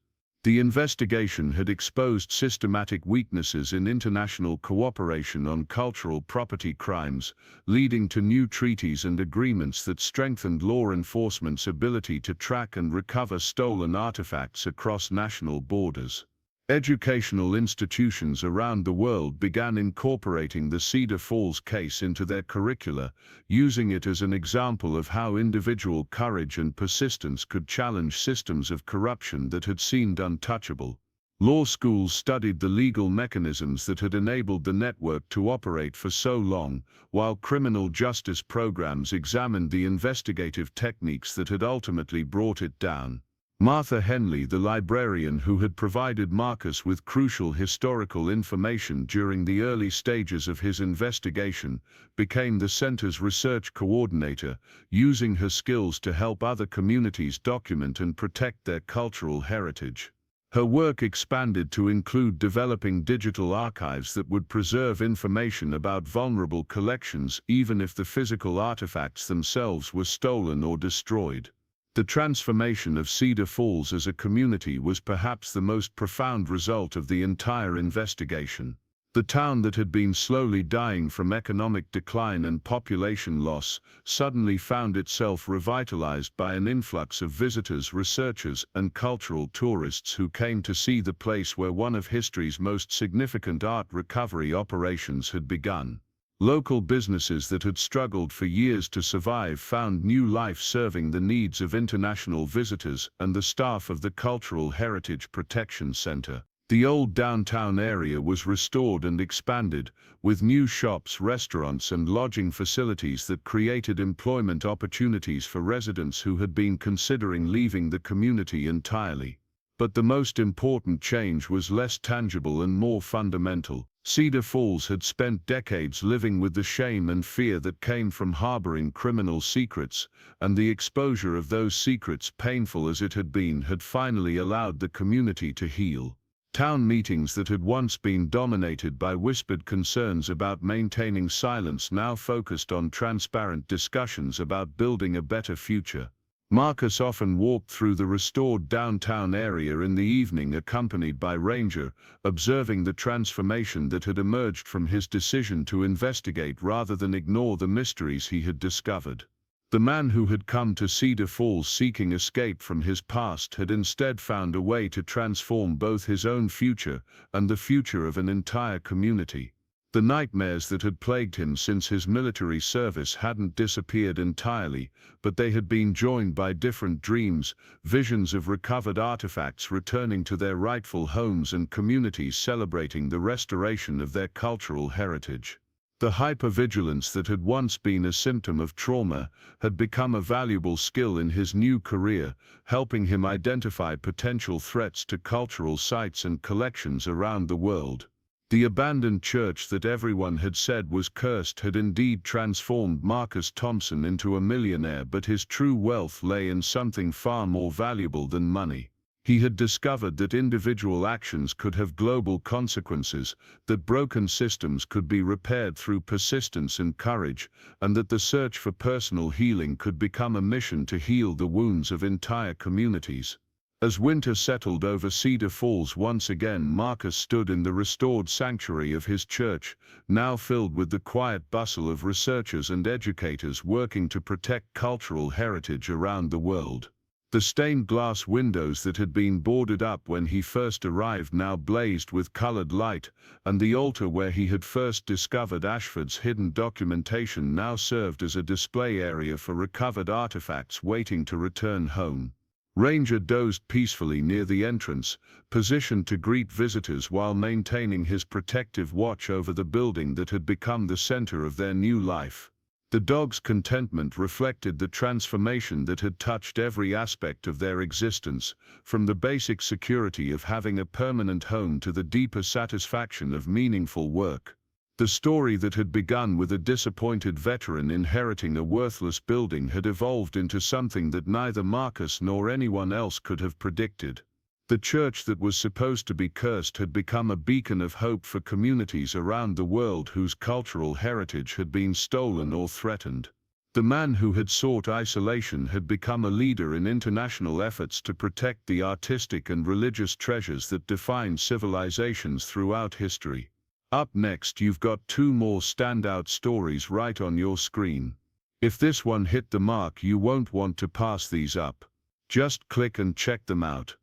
The investigation had exposed systematic weaknesses in international cooperation on cultural property crimes, leading to new treaties and agreements that strengthened law enforcement's ability to track and recover stolen artifacts across national borders. Educational institutions around the world began incorporating the Cedar Falls case into their curricula, using it as an example of how individual courage and persistence could challenge systems of corruption that had seemed untouchable. Law schools studied the legal mechanisms that had enabled the network to operate for so long, while criminal justice programs examined the investigative techniques that had ultimately brought it down. Martha Henley, the librarian who had provided Marcus with crucial historical information during the early stages of his investigation, became the center's research coordinator, using her skills to help other communities document and protect their cultural heritage. Her work expanded to include developing digital archives that would preserve information about vulnerable collections even if the physical artifacts themselves were stolen or destroyed. The transformation of Cedar Falls as a community was perhaps the most profound result of the entire investigation. The town that had been slowly dying from economic decline and population loss suddenly found itself revitalized by an influx of visitors, researchers, and cultural tourists who came to see the place where one of history's most significant art recovery operations had begun. Local businesses that had struggled for years to survive found new life serving the needs of international visitors and the staff of the Cultural Heritage Protection Center. The old downtown area was restored and expanded, with new shops, restaurants, and lodging facilities that created employment opportunities for residents who had been considering leaving the community entirely. But the most important change was less tangible and more fundamental. Cedar Falls had spent decades living with the shame and fear that came from harboring criminal secrets, and the exposure of those secrets, painful as it had been, had finally allowed the community to heal. Town meetings that had once been dominated by whispered concerns about maintaining silence now focused on transparent discussions about building a better future. Marcus often walked through the restored downtown area in the evening accompanied by Ranger, observing the transformation that had emerged from his decision to investigate rather than ignore the mysteries he had discovered. The man who had come to Cedar Falls seeking escape from his past had instead found a way to transform both his own future and the future of an entire community. The nightmares that had plagued him since his military service hadn't disappeared entirely, but they had been joined by different dreams, visions of recovered artifacts returning to their rightful homes and communities celebrating the restoration of their cultural heritage. The hypervigilance that had once been a symptom of trauma had become a valuable skill in his new career, helping him identify potential threats to cultural sites and collections around the world. The abandoned church that everyone had said was cursed had indeed transformed Marcus Thompson into a millionaire, but his true wealth lay in something far more valuable than money. He had discovered that individual actions could have global consequences, that broken systems could be repaired through persistence and courage, and that the search for personal healing could become a mission to heal the wounds of entire communities. As winter settled over Cedar Falls once again, Marcus stood in the restored sanctuary of his church, now filled with the quiet bustle of researchers and educators working to protect cultural heritage around the world. The stained glass windows that had been boarded up when he first arrived now blazed with colored light, and the altar where he had first discovered Ashford's hidden documentation now served as a display area for recovered artifacts waiting to return home. Ranger dozed peacefully near the entrance, positioned to greet visitors while maintaining his protective watch over the building that had become the center of their new life. The dog's contentment reflected the transformation that had touched every aspect of their existence, from the basic security of having a permanent home to the deeper satisfaction of meaningful work. The story that had begun with a disappointed veteran inheriting a worthless building had evolved into something that neither Marcus nor anyone else could have predicted. The church that was supposed to be cursed had become a beacon of hope for communities around the world whose cultural heritage had been stolen or threatened. The man who had sought isolation had become a leader in international efforts to protect the artistic and religious treasures that define civilizations throughout history. Up next, you've got two more standout stories right on your screen. If this one hit the mark, you won't want to pass these up. Just click and check them out.